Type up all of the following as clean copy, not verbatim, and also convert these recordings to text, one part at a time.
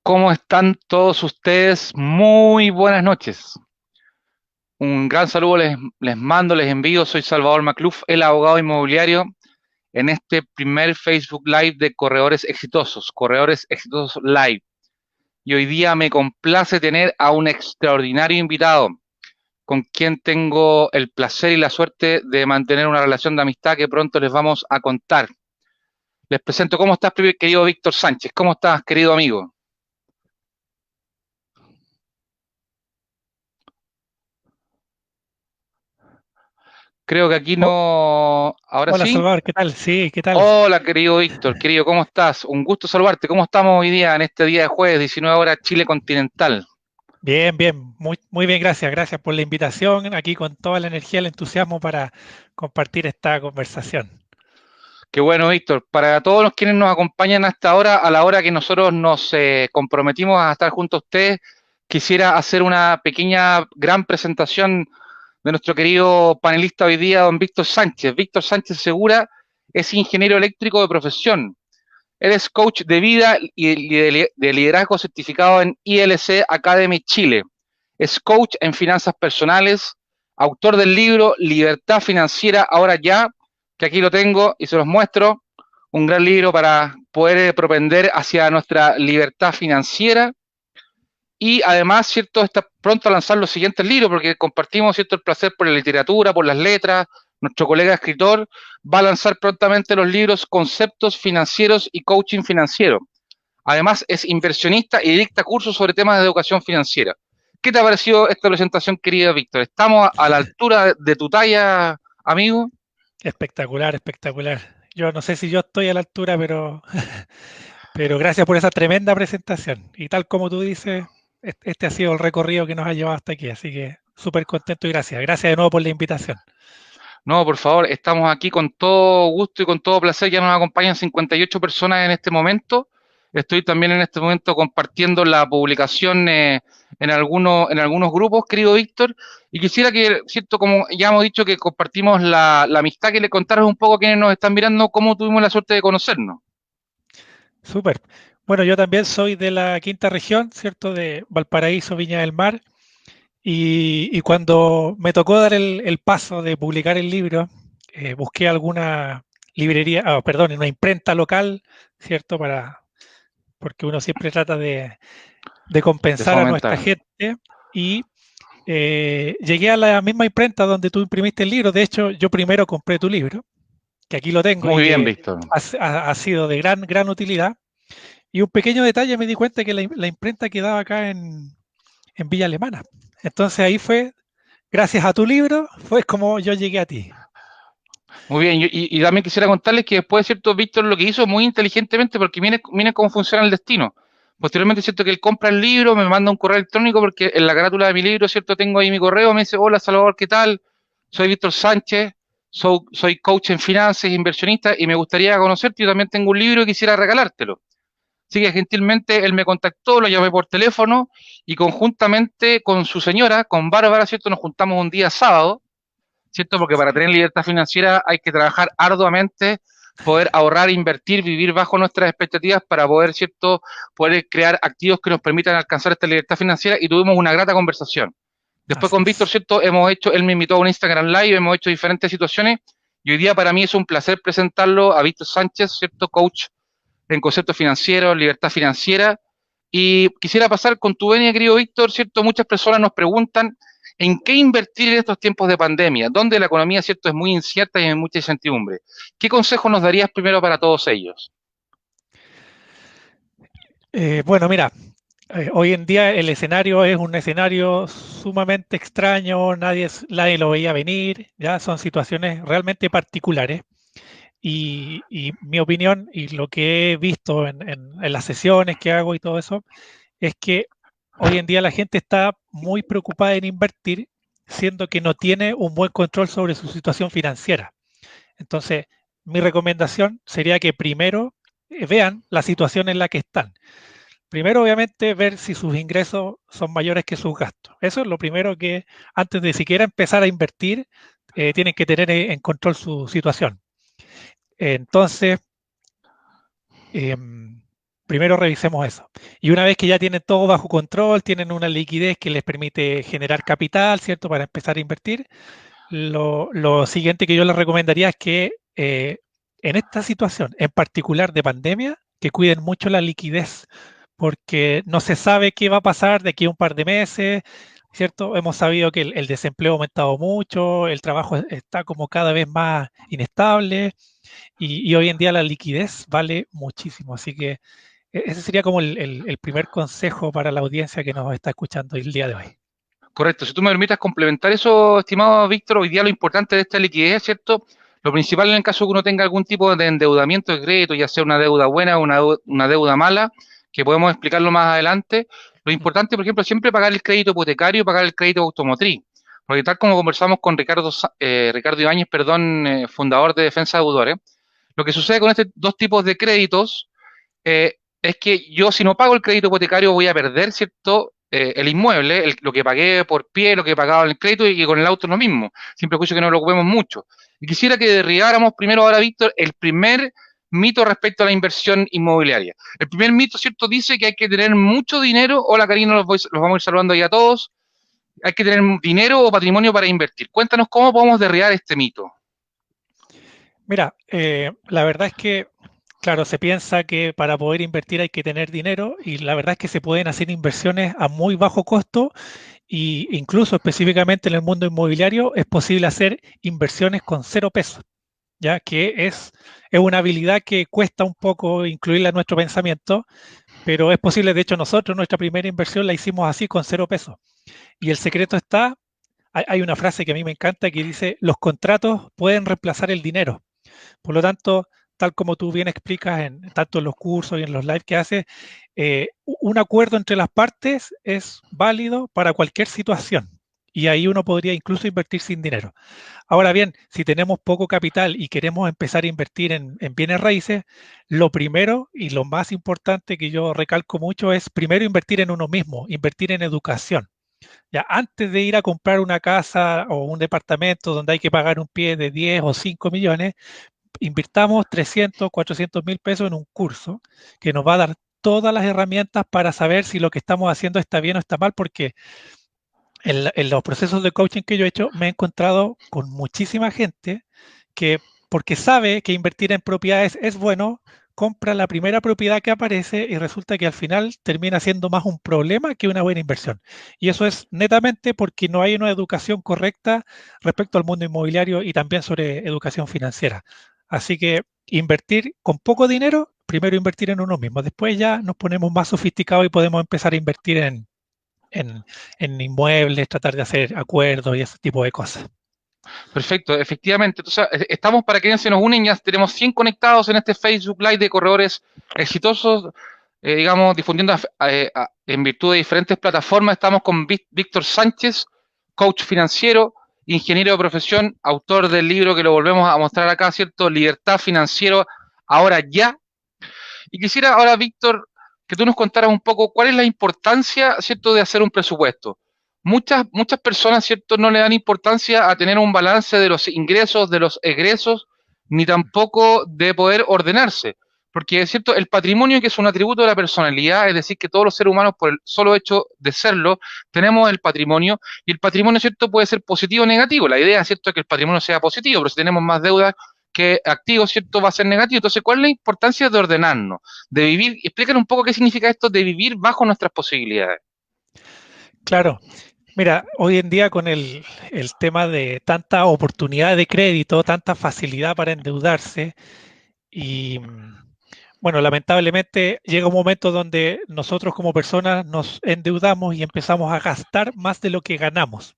¿Cómo están todos ustedes? Muy buenas noches. Un gran saludo les mando, les envío. Soy Salvador Macluf, el abogado inmobiliario, en este primer Facebook Live de Corredores Exitosos Live. Y hoy día me complace tener a un extraordinario invitado, con quien tengo el placer y la suerte de mantener una relación de amistad que pronto les vamos a contar. Les presento. ¿Cómo estás, querido Víctor Sánchez? ¿Cómo estás, querido amigo? Creo que aquí Oh, no. Ahora hola sí. Salvador, ¿qué tal? Sí, ¿qué tal? Hola, querido Víctor, querido, ¿cómo estás? Un gusto saludarte. ¿Cómo estamos hoy día en este día de jueves, 19 horas, Chile continental? Bien, bien, muy bien, gracias. Gracias por la invitación, aquí con toda la energía y el entusiasmo para compartir esta conversación. Qué bueno, Víctor. Para todos los quienes nos acompañan hasta ahora, a la hora que nosotros nos comprometimos a estar junto a ustedes, quisiera hacer una pequeña, gran presentación de nuestro querido panelista hoy día, don Víctor Sánchez. Víctor Sánchez Segura es ingeniero eléctrico de profesión. Él es coach de vida y de liderazgo certificado en ILC Academy Chile. Es coach en finanzas personales, autor del libro Libertad Financiera Ahora Ya, que aquí lo tengo y se los muestro. Un gran libro para poder propender hacia nuestra libertad financiera. Y además, ¿cierto? Está pronto a lanzar los siguientes libros porque compartimos, ¿cierto?, el placer por la literatura, por las letras. Nuestro colega escritor va a lanzar prontamente los libros Conceptos Financieros y Coaching Financiero. Además, es inversionista y dicta cursos sobre temas de educación financiera. ¿Qué te ha parecido esta presentación, querido Víctor? ¿Estamos a la altura de tu talla, amigo? Espectacular, espectacular. Yo no sé si yo estoy a la altura, pero gracias por esa tremenda presentación. Y tal como tú dices, este ha sido el recorrido que nos ha llevado hasta aquí, así que súper contento y gracias. Gracias de nuevo por la invitación. No, por favor, estamos aquí con todo gusto y con todo placer. Ya nos acompañan 58 personas en este momento. Estoy también en este momento compartiendo la publicación en algunos grupos, querido Víctor. Y quisiera que, cierto, como ya hemos dicho, que compartimos la amistad, que le contaras un poco a quienes nos están mirando cómo tuvimos la suerte de conocernos. Súper. Bueno, yo también soy de la quinta región, ¿cierto? De Valparaíso, Viña del Mar. Y cuando me tocó dar el paso de publicar el libro, busqué alguna librería, perdón, una imprenta local, ¿cierto? Porque uno siempre trata de De compensar a nuestra fomentar. gente y llegué a la misma imprenta donde tú imprimiste el libro. De hecho, yo primero compré tu libro, que aquí lo tengo y Muy bien, que Víctor. ha sido de gran utilidad. Y un pequeño detalle me di cuenta que la imprenta quedaba acá en Villa Alemana. Entonces ahí fue gracias a tu libro, fue como yo llegué a ti. Muy bien, y también quisiera contarles que después, ¿cierto? Víctor lo que hizo muy inteligentemente, porque miren cómo funciona el destino. Posteriormente, ¿cierto? Que él compra el libro, me manda un correo electrónico, porque en la carátula de mi libro, ¿cierto? Tengo ahí mi correo, me dice: hola Salvador, ¿qué tal? Soy Víctor Sánchez, soy coach en finanzas, inversionista, y me gustaría conocerte. Yo también tengo un libro y quisiera regalártelo. Así que gentilmente él me contactó, lo llamé por teléfono, y conjuntamente con su señora, con Bárbara, ¿cierto? Nos juntamos un día sábado, ¿cierto? Porque para tener libertad financiera hay que trabajar arduamente, poder ahorrar, invertir, vivir bajo nuestras expectativas para poder, ¿cierto?, poder crear activos que nos permitan alcanzar esta libertad financiera, y tuvimos una grata conversación. Después Así con Víctor, es. ¿cierto? Él me invitó a un Instagram Live, hemos hecho diferentes situaciones, y hoy día para mí es un placer presentarlo a Víctor Sánchez, ¿cierto? Coach en conceptos financieros, libertad financiera. Y quisiera pasar con tu venia, querido Víctor, ¿cierto? Muchas personas nos preguntan en qué invertir en estos tiempos de pandemia, donde la economía, ¿cierto?, es muy incierta y hay mucha incertidumbre. ¿Qué consejo nos darías primero para todos ellos? Bueno, mira, hoy en día el escenario es un escenario sumamente extraño, nadie lo veía venir, ya son situaciones realmente particulares. Y mi opinión y lo que he visto en las sesiones que hago y todo eso es que hoy en día la gente está muy preocupada en invertir, siendo que no tiene un buen control sobre su situación financiera. Entonces, mi recomendación sería que primero vean la situación en la que están. Primero, obviamente, ver si sus ingresos son mayores que sus gastos. Eso es lo primero que, antes de siquiera empezar a invertir, tienen que tener en control su situación. Entonces, primero revisemos eso. Y una vez que ya tienen todo bajo control, tienen una liquidez que les permite generar capital, ¿cierto? Para empezar a invertir, lo siguiente que yo les recomendaría es que en esta situación, en particular de pandemia, que cuiden mucho la liquidez, porque no se sabe qué va a pasar de aquí a un par de meses, ¿cierto? Hemos sabido que el desempleo ha aumentado mucho, el trabajo está como cada vez más inestable y hoy en día la liquidez vale muchísimo. Así que ese sería como el primer consejo para la audiencia que nos está escuchando el día de hoy. Correcto. Si tú me permitas complementar eso, estimado Víctor, hoy día lo importante de esta liquidez, ¿cierto? Lo principal en el caso que uno tenga algún tipo de endeudamiento de crédito, ya sea una deuda buena o una deuda mala, que podemos explicarlo más adelante. Lo importante, por ejemplo, es siempre pagar el crédito hipotecario y pagar el crédito automotriz. Porque tal como conversamos con Ricardo Ibáñez, perdón, fundador de Defensa de Deudores, lo que sucede con estos dos tipos de créditos es que yo si no pago el crédito hipotecario voy a perder, ¿cierto? El inmueble, lo que pagué por pie, lo que he pagado en el crédito y con el auto es lo mismo. Siempre escucho que no lo ocupemos mucho. Y quisiera que derribáramos primero ahora, Víctor, el primer mito respecto a la inversión inmobiliaria. El primer mito, ¿cierto? Dice que hay que tener mucho dinero. Hola, Karina, los vamos a ir saludando ahí a todos. Hay que tener dinero o patrimonio para invertir. Cuéntanos cómo podemos derribar este mito. Mira, la verdad es que, claro, se piensa que para poder invertir hay que tener dinero y la verdad es que se pueden hacer inversiones a muy bajo costo y incluso específicamente en el mundo inmobiliario es posible hacer inversiones con 0 pesos, ya que es una habilidad que cuesta un poco incluirla en nuestro pensamiento, pero es posible. De hecho, nosotros nuestra primera inversión la hicimos así con 0 pesos. Y el secreto está, hay una frase que a mí me encanta que dice, los contratos pueden reemplazar el dinero. Por lo tanto, tal como tú bien explicas tanto en los cursos y en los live que haces, un acuerdo entre las partes es válido para cualquier situación. Y ahí uno podría incluso invertir sin dinero. Ahora bien, si tenemos poco capital y queremos empezar a invertir en bienes raíces, lo primero y lo más importante que yo recalco mucho es primero invertir en uno mismo, invertir en educación. Ya antes de ir a comprar una casa o un departamento donde hay que pagar un pie de 10 o 5 millones, invirtamos 300, 400 mil pesos en un curso que nos va a dar todas las herramientas para saber si lo que estamos haciendo está bien o está mal, porque en los procesos de coaching que yo he hecho me he encontrado con muchísima gente que, porque sabe que invertir en propiedades es bueno, compra la primera propiedad que aparece y resulta que al final termina siendo más un problema que una buena inversión. Y eso es netamente porque no hay una educación correcta respecto al mundo inmobiliario y también sobre educación financiera. Así que invertir con poco dinero, primero invertir en uno mismo, después ya nos ponemos más sofisticados y podemos empezar a invertir en, en inmuebles, tratar de hacer acuerdos y ese tipo de cosas. Perfecto, efectivamente. Entonces, estamos para quienes se nos unen, ya tenemos 100 conectados en este Facebook Live de corredores exitosos, digamos, difundiendo en virtud de diferentes plataformas. Estamos con Víctor Sánchez, coach financiero, ingeniero de profesión, autor del libro que lo volvemos a mostrar acá, ¿cierto? Libertad Financiero, ahora ya. Y quisiera ahora, Víctor, que tú nos contaras un poco cuál es la importancia, ¿cierto?, de hacer un presupuesto. Muchas personas, ¿cierto?, no le dan importancia a tener un balance de los ingresos, de los egresos, ni tampoco de poder ordenarse. Porque es cierto, el patrimonio, que es un atributo de la personalidad, es decir, que todos los seres humanos, por el solo hecho de serlo, tenemos el patrimonio, y el patrimonio, ¿cierto?, puede ser positivo o negativo. La idea, ¿cierto?, es que el patrimonio sea positivo, pero si tenemos más deudas que activos, ¿cierto?, va a ser negativo. Entonces, ¿cuál es la importancia de ordenarnos? De vivir, explícanos un poco qué significa esto de vivir bajo nuestras posibilidades. Claro, mira, hoy en día con el tema de tanta oportunidad de crédito, tanta facilidad para endeudarse y bueno, lamentablemente llega un momento donde nosotros como personas nos endeudamos y empezamos a gastar más de lo que ganamos.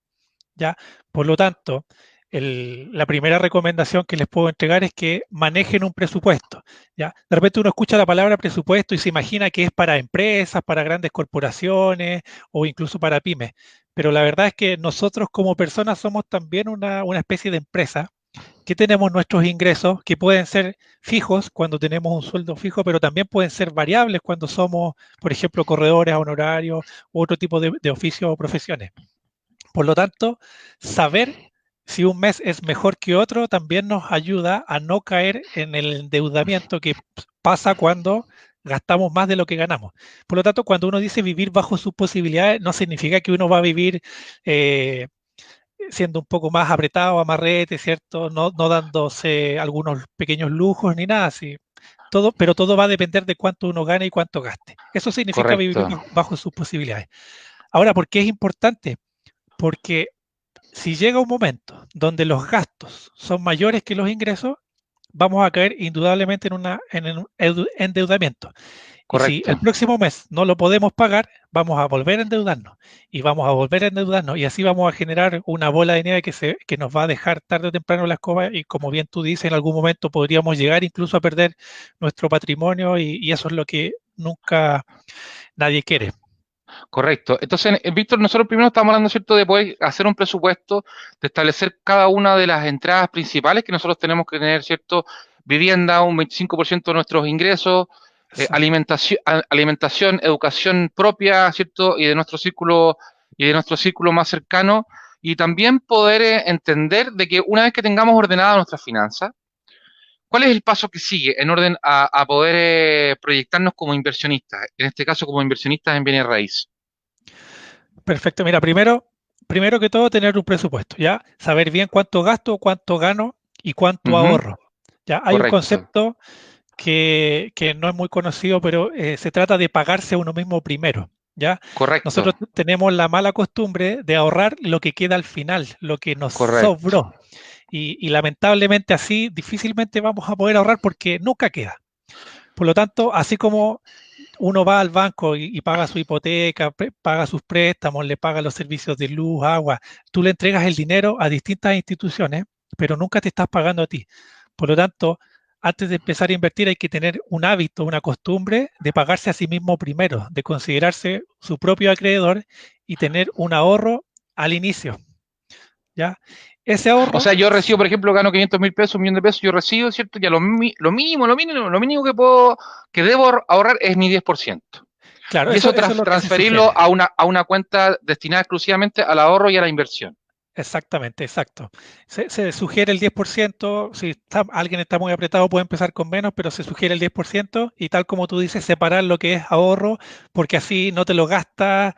¿Ya? Por lo tanto, la primera recomendación que les puedo entregar es que manejen un presupuesto. ¿Ya? De repente uno escucha la palabra presupuesto y se imagina que es para empresas, para grandes corporaciones o incluso para pymes. Pero la verdad es que nosotros como personas somos también una especie de empresa que tenemos nuestros ingresos que pueden ser fijos cuando tenemos un sueldo fijo, pero también pueden ser variables cuando somos, por ejemplo, corredores a honorarios u otro tipo de oficios o profesiones. Por lo tanto, saber si un mes es mejor que otro también nos ayuda a no caer en el endeudamiento que pasa cuando gastamos más de lo que ganamos. Por lo tanto, cuando uno dice vivir bajo sus posibilidades, no significa que uno va a vivir eh, siendo un poco más apretado, amarrete, ¿cierto? No dándose algunos pequeños lujos ni nada así. Todo, pero todo va a depender de cuánto uno gane y cuánto gaste. Eso significa vivir Correcto, bajo sus posibilidades. Ahora, ¿por qué es importante? Porque si llega un momento donde los gastos son mayores que los ingresos, vamos a caer indudablemente en un endeudamiento. Y si el correcto. próximo mes no lo podemos pagar, vamos a volver a endeudarnos y vamos a volver a endeudarnos y así vamos a generar una bola de nieve que nos va a dejar tarde o temprano la escoba y como bien tú dices, en algún momento podríamos llegar incluso a perder nuestro patrimonio y eso es lo que nunca nadie quiere. Correcto. Entonces, Víctor, nosotros primero estamos hablando, ¿cierto?, de poder hacer un presupuesto, de establecer cada una de las entradas principales que nosotros tenemos que tener, ¿cierto? Vivienda, un 25% de nuestros ingresos, Exacto. alimentación, educación propia, ¿cierto? Y de nuestro círculo más cercano. Y también poder entender de que una vez que tengamos ordenadas nuestras finanzas, ¿cuál es el paso que sigue en orden a poder proyectarnos como inversionistas? En este caso, como inversionistas en bienes raíces. Perfecto. Mira, primero que todo, tener un presupuesto, ¿ya? Saber bien cuánto gasto, cuánto gano y cuánto Ujú, ahorro. Ya hay un correcto, concepto que no es muy conocido, pero se trata de pagarse a uno mismo primero. ¿Ya? correcto, Nosotros tenemos la mala costumbre de ahorrar lo que queda al final, lo que nos correcto, sobró. Y lamentablemente así difícilmente vamos a poder ahorrar porque nunca queda. Por lo tanto, así como uno va al banco y paga su hipoteca, paga sus préstamos, le paga los servicios de luz, agua, tú le entregas el dinero a distintas instituciones, pero nunca te estás pagando a ti. Por lo tanto, antes de empezar a invertir hay que tener un hábito, una costumbre de pagarse a sí mismo primero, de considerarse su propio acreedor y tener un ahorro al inicio, ¿ya? Ese o ahorro, sea, yo recibo, por ejemplo, gano 500.000 pesos, 1.000.000 de pesos, yo recibo, ¿cierto? Ya lo mínimo que debo ahorrar es mi 10%. claro, Y eso eso es lo que se transferirlo sugiere. a una cuenta destinada exclusivamente al ahorro y a la inversión. Exactamente, exacto. Se sugiere el 10%, si alguien está muy apretado puede empezar con menos, pero se sugiere el 10% y tal como tú dices, separar lo que es ahorro, porque así no te lo gastas.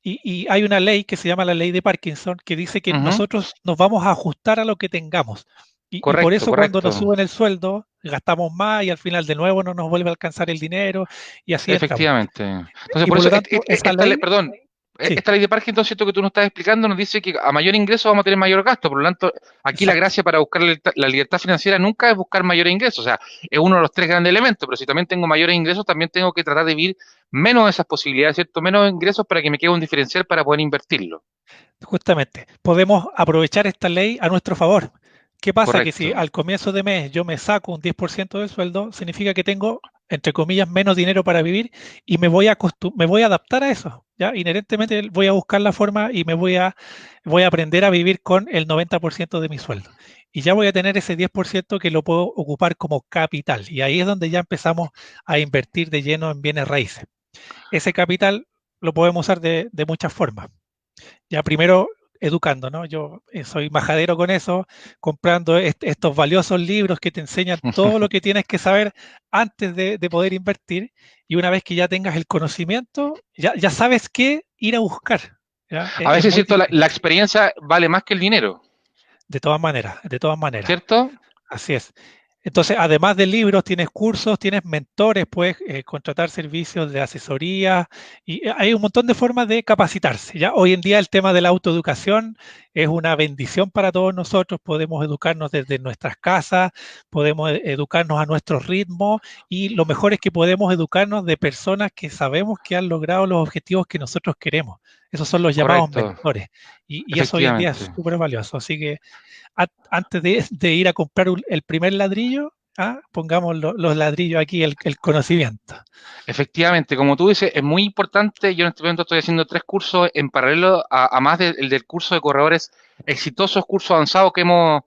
Y hay una ley que se llama la ley de Parkinson que dice que Ujú, nosotros nos vamos a ajustar a lo que tengamos. Y por correcto, eso cuando nos correcto. suben el sueldo, gastamos más y al final de nuevo no nos vuelve a alcanzar el dinero y así entramos. Efectivamente. Entonces, Y por por eso, lo tanto, esa ley, perdón, sí, esta ley de Parkinson, ¿cierto?, que tú nos estás explicando, nos dice que a mayor ingreso vamos a tener mayor gasto. Por lo tanto, aquí la exacto. gracia para buscar la libertad financiera nunca es buscar mayores ingresos. O sea, es uno de los tres grandes elementos. Pero si también tengo mayores ingresos, también tengo que tratar de vivir menos de esas posibilidades, ¿cierto? Menos ingresos para que me quede un diferencial para poder invertirlo. Justamente, podemos aprovechar esta ley a nuestro favor. ¿Qué pasa? Que si Correcto. al comienzo de mes yo me saco un 10% del sueldo, significa que tengo, entre comillas, menos dinero para vivir y me voy a adaptar a eso. ¿Ya? Inherentemente voy a buscar la forma y voy a aprender a vivir con el 90% de mi sueldo. Y ya voy a tener ese 10% que lo puedo ocupar como capital. Y ahí es donde ya empezamos a invertir de lleno en bienes raíces. Ese capital lo podemos usar de muchas formas. Ya primero educando, ¿no? Yo soy majadero con eso, comprando estos valiosos libros que te enseñan todo lo que tienes que saber antes de poder invertir y una vez que ya tengas el conocimiento, ya sabes qué ir a buscar, ¿ya? A Es veces, muy ¿cierto? La distinto, experiencia vale más que el dinero, de todas maneras. ¿cierto? Así es. Entonces, además de libros, tienes cursos, tienes mentores, puedes contratar servicios de asesoría y hay un montón de formas de capacitarse. Ya hoy en día el tema de la autoeducación es una bendición para todos nosotros. Podemos educarnos desde nuestras casas, podemos educarnos a nuestro ritmo y lo mejor es que podemos educarnos de personas que sabemos que han logrado los objetivos que nosotros queremos. Esos son los llamados Correcto, mentores y eso hoy en día es efectivamente. súper valioso. Así que antes de ir a comprar el primer ladrillo, pongamos los ladrillos aquí, el conocimiento. Efectivamente, como tú dices, es muy importante. Yo en este momento estoy haciendo 3 cursos en paralelo a más del curso de corredores exitosos, curso avanzado que hemos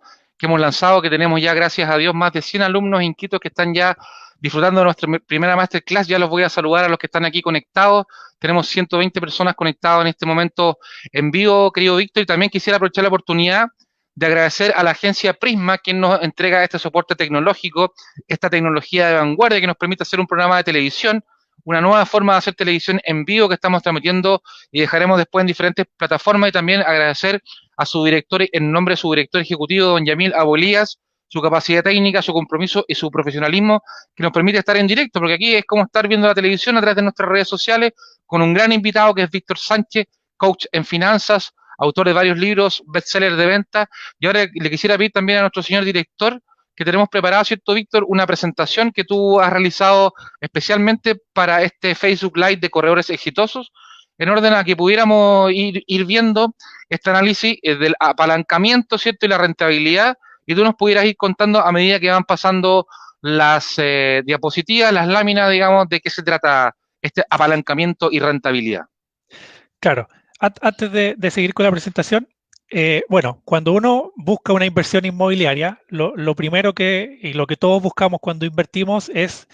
lanzado, que tenemos ya, gracias a Dios, más de 100 alumnos inscritos que están ya disfrutando de nuestra primera masterclass. Ya los voy a saludar a los que están aquí conectados. Tenemos 120 personas conectadas en este momento en vivo, querido Víctor, y también quisiera aprovechar la oportunidad de agradecer a la agencia Prisma, quien nos entrega este soporte tecnológico, esta tecnología de vanguardia que nos permite hacer un programa de televisión, una nueva forma de hacer televisión en vivo que estamos transmitiendo y dejaremos después en diferentes plataformas, y también agradecer a su director, en nombre de su director ejecutivo, don Yamil Abolías, su capacidad técnica, su compromiso y su profesionalismo que nos permite estar en directo, porque aquí es como estar viendo la televisión a través de nuestras redes sociales con un gran invitado que es Víctor Sánchez, coach en finanzas, autor de varios libros, bestsellers de venta. Y ahora le quisiera pedir también a nuestro señor director que tenemos preparado, ¿cierto, Víctor? Una presentación que tú has realizado especialmente para este Facebook Live de corredores exitosos, en orden a que pudiéramos ir viendo este análisis del apalancamiento, ¿cierto? Y la rentabilidad, y tú nos pudieras ir contando a medida que van pasando las diapositivas, las láminas, digamos, de qué se trata este apalancamiento y rentabilidad. Claro, antes de seguir con la presentación, bueno, cuando uno busca una inversión inmobiliaria, lo primero y lo que todos buscamos cuando invertimos es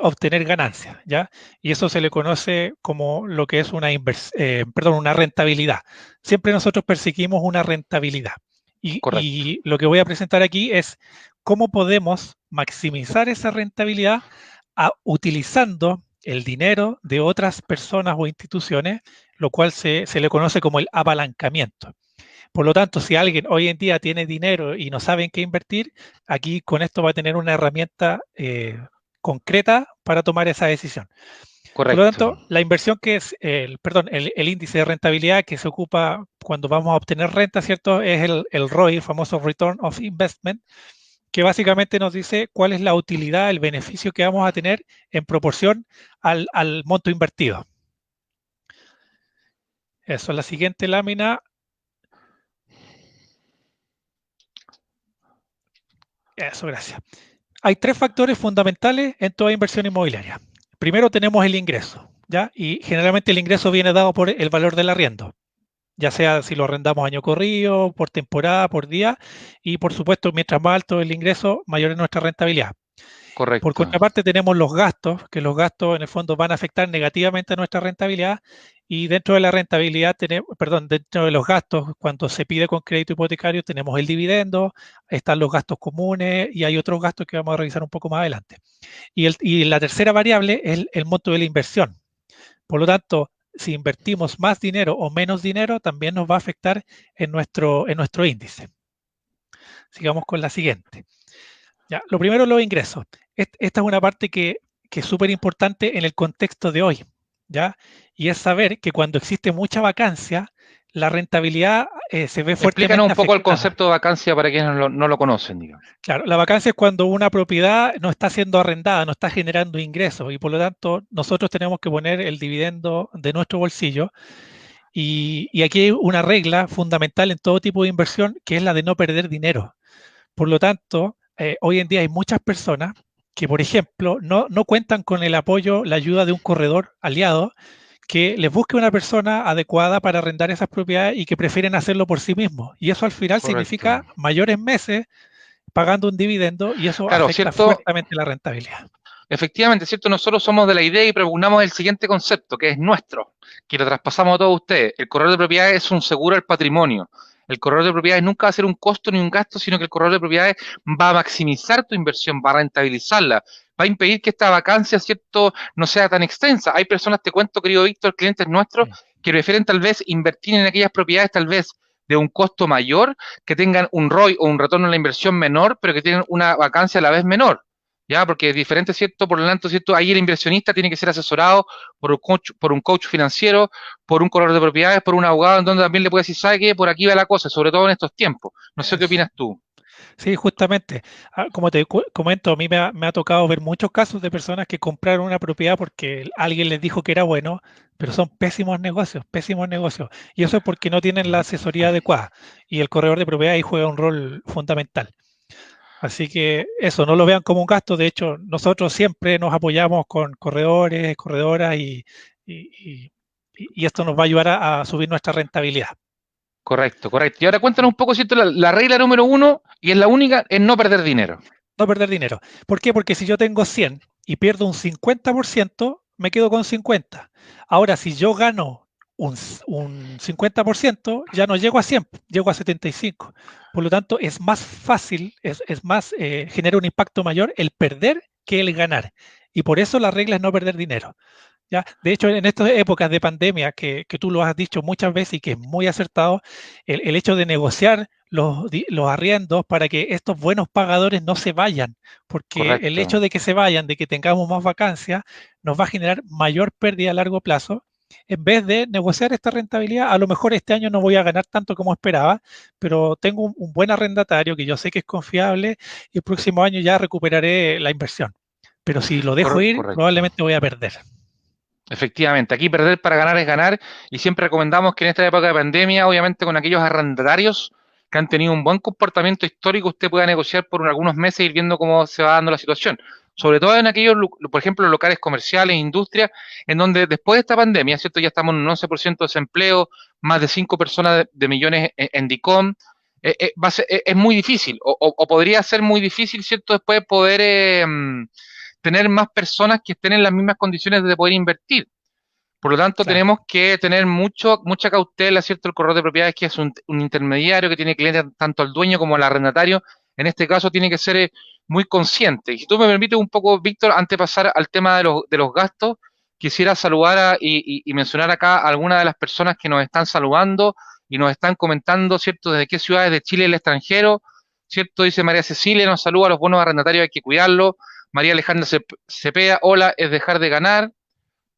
obtener ganancias, ¿ya? Y eso se le conoce como lo que es una rentabilidad. Siempre nosotros perseguimos una rentabilidad. Correcto. Y lo que voy a presentar aquí es cómo podemos maximizar esa rentabilidad utilizando el dinero de otras personas o instituciones, lo cual se le conoce como el apalancamiento. Por lo tanto, si alguien hoy en día tiene dinero y no sabe en qué invertir, aquí con esto va a tener una herramienta concreta para tomar esa decisión. Por lo Correcto. tanto, la inversión que es, el índice de rentabilidad que se ocupa cuando vamos a obtener renta, ¿cierto? Es el ROI, el famoso Return of Investment, que básicamente nos dice cuál es la utilidad, el beneficio que vamos a tener en proporción al monto invertido. Eso, la siguiente lámina. Eso, gracias. Hay tres factores fundamentales en toda inversión inmobiliaria. Primero tenemos el ingreso, ¿ya? Y generalmente el ingreso viene dado por el valor del arriendo, ya sea si lo arrendamos año corrido, por temporada, por día, y por supuesto, mientras más alto el ingreso, mayor es nuestra rentabilidad. Por Correcto. contraparte tenemos los gastos, que los gastos en el fondo van a afectar negativamente a nuestra rentabilidad, y dentro de la rentabilidad tenemos, perdón, dentro de los gastos, cuando se pide con crédito hipotecario, tenemos el dividendo, están los gastos comunes y hay otros gastos que vamos a revisar un poco más adelante. Y la tercera variable es el monto de la inversión. Por lo tanto, si invertimos más dinero o menos dinero, también nos va a afectar en nuestro índice. Sigamos con la siguiente. Ya, lo primero, los ingresos. Esta es una parte que es súper importante en el contexto de hoy, ¿ya? Y es saber que cuando existe mucha vacancia, la rentabilidad se ve Explícanos fuertemente un poco el afectada. concepto de vacancia para quienes no lo conocen, digamos. Claro, la vacancia es cuando una propiedad no está siendo arrendada, no está generando ingresos y por lo tanto nosotros tenemos que poner el dividendo de nuestro bolsillo. Y aquí hay una regla fundamental en todo tipo de inversión que es la de no perder dinero. Por lo tanto, hoy en día hay muchas personas que, por ejemplo, no cuentan con el apoyo, la ayuda de un corredor aliado que les busque una persona adecuada para arrendar esas propiedades y que prefieren hacerlo por sí mismos. Y eso al final Correcto. significa mayores meses pagando un dividendo y eso Claro, afecta ¿cierto? fuertemente la rentabilidad. Efectivamente, ¿cierto? Nosotros somos de la idea y propugnamos el siguiente concepto, que es nuestro, que lo traspasamos a todos ustedes. El corredor de propiedades es un seguro al patrimonio. El corredor de propiedades nunca va a ser un costo ni un gasto, sino que el corredor de propiedades va a maximizar tu inversión, va a rentabilizarla, va a impedir que esta vacancia, ¿cierto?, no sea tan extensa. Hay personas, te cuento, querido Víctor, clientes nuestros, que prefieren tal vez invertir en aquellas propiedades tal vez de un costo mayor, que tengan un ROI o un retorno a la inversión menor, pero que tienen una vacancia a la vez menor. Ya, porque es diferente, ¿cierto? Por lo tanto, ¿cierto? Ahí el inversionista tiene que ser asesorado por un coach financiero, por un corredor de propiedades, por un abogado, en donde también le puede decir, ¿sabe qué? Por aquí va la cosa, sobre todo en estos tiempos. No sé qué Eso. opinas tú. Sí, justamente. Como te comento, a mí me ha tocado ver muchos casos de personas que compraron una propiedad porque alguien les dijo que era bueno, pero son pésimos negocios, pésimos negocios. Y eso es porque no tienen la asesoría adecuada. Y el corredor de propiedad ahí juega un rol fundamental. Así que eso, no lo vean como un gasto. De hecho, nosotros siempre nos apoyamos con corredores, corredoras y- y esto nos va a ayudar a subir nuestra rentabilidad. Correcto, correcto. Y ahora cuéntanos un poco, ¿cierto? La regla número uno, y es la única, es no perder dinero. No perder dinero. ¿Por qué? Porque si yo tengo 100 y pierdo un 50%, me quedo con 50. Ahora, si yo gano un 50%, ya no llego a 100, llego a 75. Por lo tanto, es más fácil, genera un impacto mayor el perder que el ganar. Y por eso la regla es no perder dinero. ¿Ya? De hecho, en estas épocas de pandemia, que tú lo has dicho muchas veces y que es muy acertado, el hecho de negociar los arriendos para que estos buenos pagadores no se vayan, porque el hecho Correcto. de que se vayan, de que tengamos más vacancias, nos va a generar mayor pérdida a largo plazo. En vez de negociar esta rentabilidad, a lo mejor este año no voy a ganar tanto como esperaba, pero tengo un buen arrendatario que yo sé que es confiable y el próximo año ya recuperaré la inversión. Pero si lo dejo ir, Correcto. probablemente voy a perder. Efectivamente, aquí perder para ganar es ganar y siempre recomendamos que en esta época de pandemia, obviamente con aquellos arrendatarios que han tenido un buen comportamiento histórico, usted pueda negociar por algunos meses y ir viendo cómo se va dando la situación. Sobre todo en aquellos, por ejemplo, locales comerciales, industrias, en donde después de esta pandemia, ¿cierto? Ya estamos en un 11% de desempleo, más de 5 personas de millones en DICOM, es muy difícil, o podría ser muy difícil, ¿cierto? Después poder tener más personas que estén en las mismas condiciones de poder invertir. Por lo tanto, Claro. tenemos que tener mucha cautela, ¿cierto? El corredor de propiedades, que es un intermediario que tiene clientes tanto al dueño como al arrendatario, en este caso tiene que ser muy consciente. Y si tú me permites un poco, Víctor, antes de pasar al tema de los gastos, quisiera saludar y mencionar acá a algunas de las personas que nos están saludando y nos están comentando, ¿cierto? Desde qué ciudades de Chile el extranjero, ¿cierto? Dice María Cecilia, nos saluda a los buenos arrendatarios, hay que cuidarlos. María Alejandra Cepeda, hola, es dejar de ganar.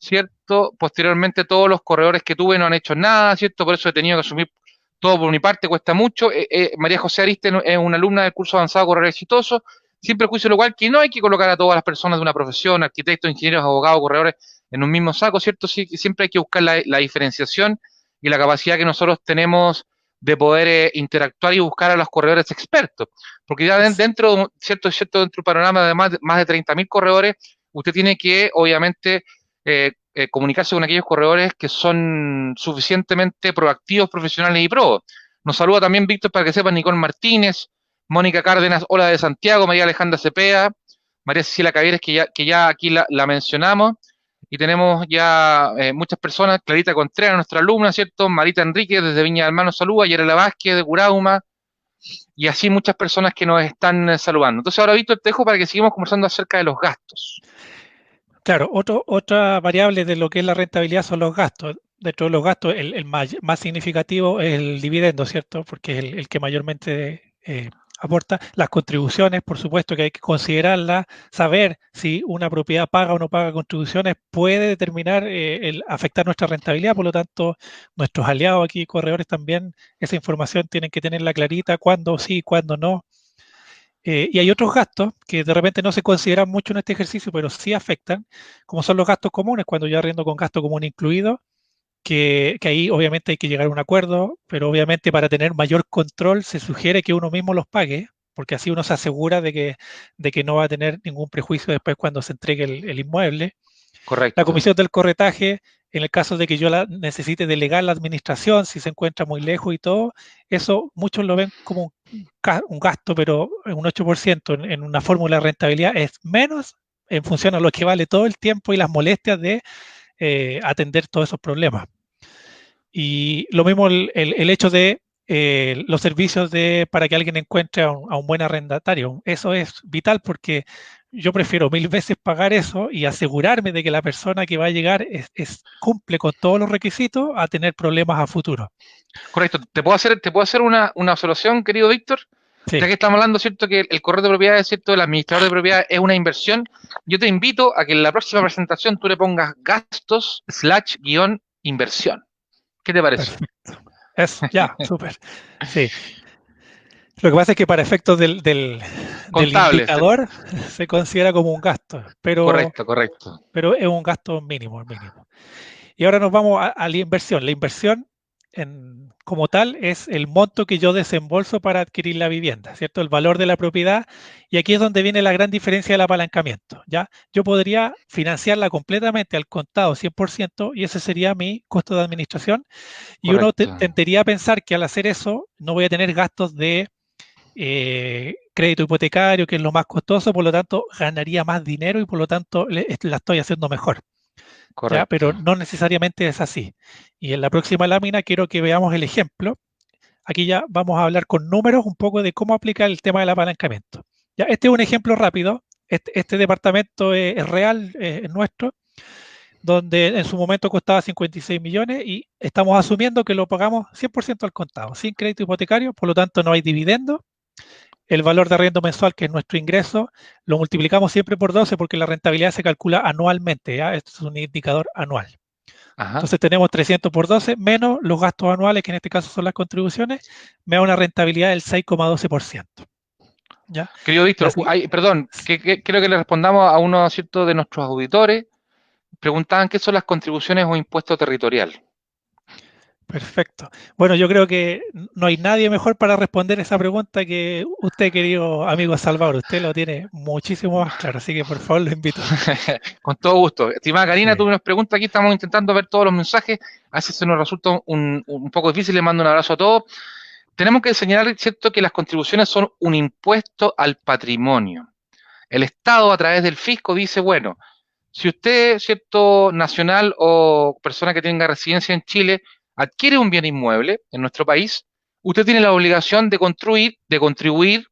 ¿Cierto? Posteriormente todos los corredores que tuve no han hecho nada, ¿cierto? Por eso he tenido que asumir todo por mi parte, cuesta mucho. María José Ariste es una alumna del curso avanzado Corredor Exitoso, sin prejuicio lo cual que no hay que colocar a todas las personas de una profesión, arquitectos, ingenieros, abogados, corredores, en un mismo saco, ¿cierto? Sí, siempre hay que buscar la diferenciación y la capacidad que nosotros tenemos de poder interactuar y buscar a los corredores expertos. Porque ya dentro, dentro del panorama de más de 30.000 corredores, usted tiene que, obviamente, comunicarse con aquellos corredores que son suficientemente proactivos, profesionales y probos. Nos saluda también Víctor, para que sepan, Nicole Martínez, Mónica Cárdenas, hola de Santiago, María Alejandra Cepeda, María Cecilia Cavieres, que ya aquí la mencionamos, y tenemos ya muchas personas, Clarita Contreras, nuestra alumna, ¿cierto? Marita Enríquez desde Viña del Mar nos saluda, Yarela Vázquez de Curauma, y así muchas personas que nos están saludando. Entonces ahora, Víctor, te dejo para que sigamos conversando acerca de los gastos. Claro, otra variable de lo que es la rentabilidad son los gastos. Dentro de los gastos, el más significativo es el dividendo, ¿cierto? Porque es el que mayormente aporta. Las contribuciones, por supuesto que hay que considerarlas, saber si una propiedad paga o no paga contribuciones puede determinar, afectar nuestra rentabilidad. Por lo tanto, nuestros aliados aquí, corredores, también esa información tienen que tenerla clarita, cuándo sí, cuándo no. Y hay otros gastos que de repente no se consideran mucho en este ejercicio, pero sí afectan, como son los gastos comunes, cuando yo arriendo con gasto común incluido, que ahí obviamente hay que llegar a un acuerdo, pero obviamente para tener mayor control se sugiere que uno mismo los pague, porque así uno se asegura de que no va a tener ningún prejuicio después cuando se entregue el inmueble. La Correcto. comisión del corretaje, en el caso de que yo necesite delegar la administración, si se encuentra muy lejos y todo, eso muchos lo ven como un gasto, pero un 8% en una fórmula de rentabilidad es menos en función a lo que vale todo el tiempo y las molestias de atender todos esos problemas. Y lo mismo el hecho de los servicios para que alguien encuentre a un buen arrendatario. Eso es vital porque yo prefiero 1000 veces pagar eso y asegurarme de que la persona que va a llegar cumple con todos los requisitos a tener problemas a futuro. Correcto. ¿Te puedo hacer una observación, querido Víctor? Sí, Ya que estamos hablando, ¿cierto? Que el corredor de propiedades, ¿cierto? El administrador de propiedades es una inversión. Yo te invito a que en la próxima presentación tú le pongas gastos / guión inversión. ¿Qué te parece? perfecto. Eso, ya, súper. Sí. Lo que pasa es que para efectos del Contable. indicador se considera como un gasto, pero, Correcto, correcto. pero es un gasto mínimo, mínimo. Y ahora nos vamos a la inversión. La inversión como tal es el monto que yo desembolso para adquirir la vivienda, ¿cierto? El valor de la propiedad. Y aquí es donde viene la gran diferencia del apalancamiento, ¿ya? Yo podría financiarla completamente al contado 100% y ese sería mi costo de administración. Y uno Correcto. tendería a pensar que al hacer eso no voy a tener gastos de crédito hipotecario, que es lo más costoso, por lo tanto ganaría más dinero y por lo tanto la estoy haciendo mejor. ¿ya? Pero correcto. no necesariamente es así. Y en la próxima lámina quiero que veamos el ejemplo. Aquí ya vamos a hablar con números un poco de cómo aplicar el tema del apalancamiento. Ya, este es un ejemplo rápido. Este departamento es real, es nuestro, donde en su momento costaba 56 millones y estamos asumiendo que lo pagamos 100% al contado, sin crédito hipotecario, por lo tanto no hay dividendo. El valor de arriendo mensual, que es nuestro ingreso, lo multiplicamos siempre por 12 porque la rentabilidad se calcula anualmente, ¿ya? Esto es un indicador anual. Ajá. Entonces tenemos 300 por 12 menos los gastos anuales, que en este caso son las contribuciones, me da una rentabilidad del 6,12%. ¿Ya? Querido La Víctor, perdón, creo que le respondamos a uno, ¿cierto?, de nuestros auditores. Preguntaban qué son las contribuciones o impuesto territorial. Perfecto. Bueno, yo creo que no hay nadie mejor para responder esa pregunta que usted, querido amigo Salvador. Usted lo tiene muchísimo más claro, así que por favor lo invito. Con todo gusto. Estimada Karina, Sí, tú nos preguntas, aquí estamos intentando ver todos los mensajes, a veces se nos resulta un poco difícil, le mando un abrazo a todos. Tenemos que señalar, ¿cierto?, que las contribuciones son un impuesto al patrimonio. El Estado, a través del fisco, dice, bueno, si usted, cierto, nacional o persona que tenga residencia en Chile, adquiere un bien inmueble en nuestro país, usted tiene la obligación de contribuir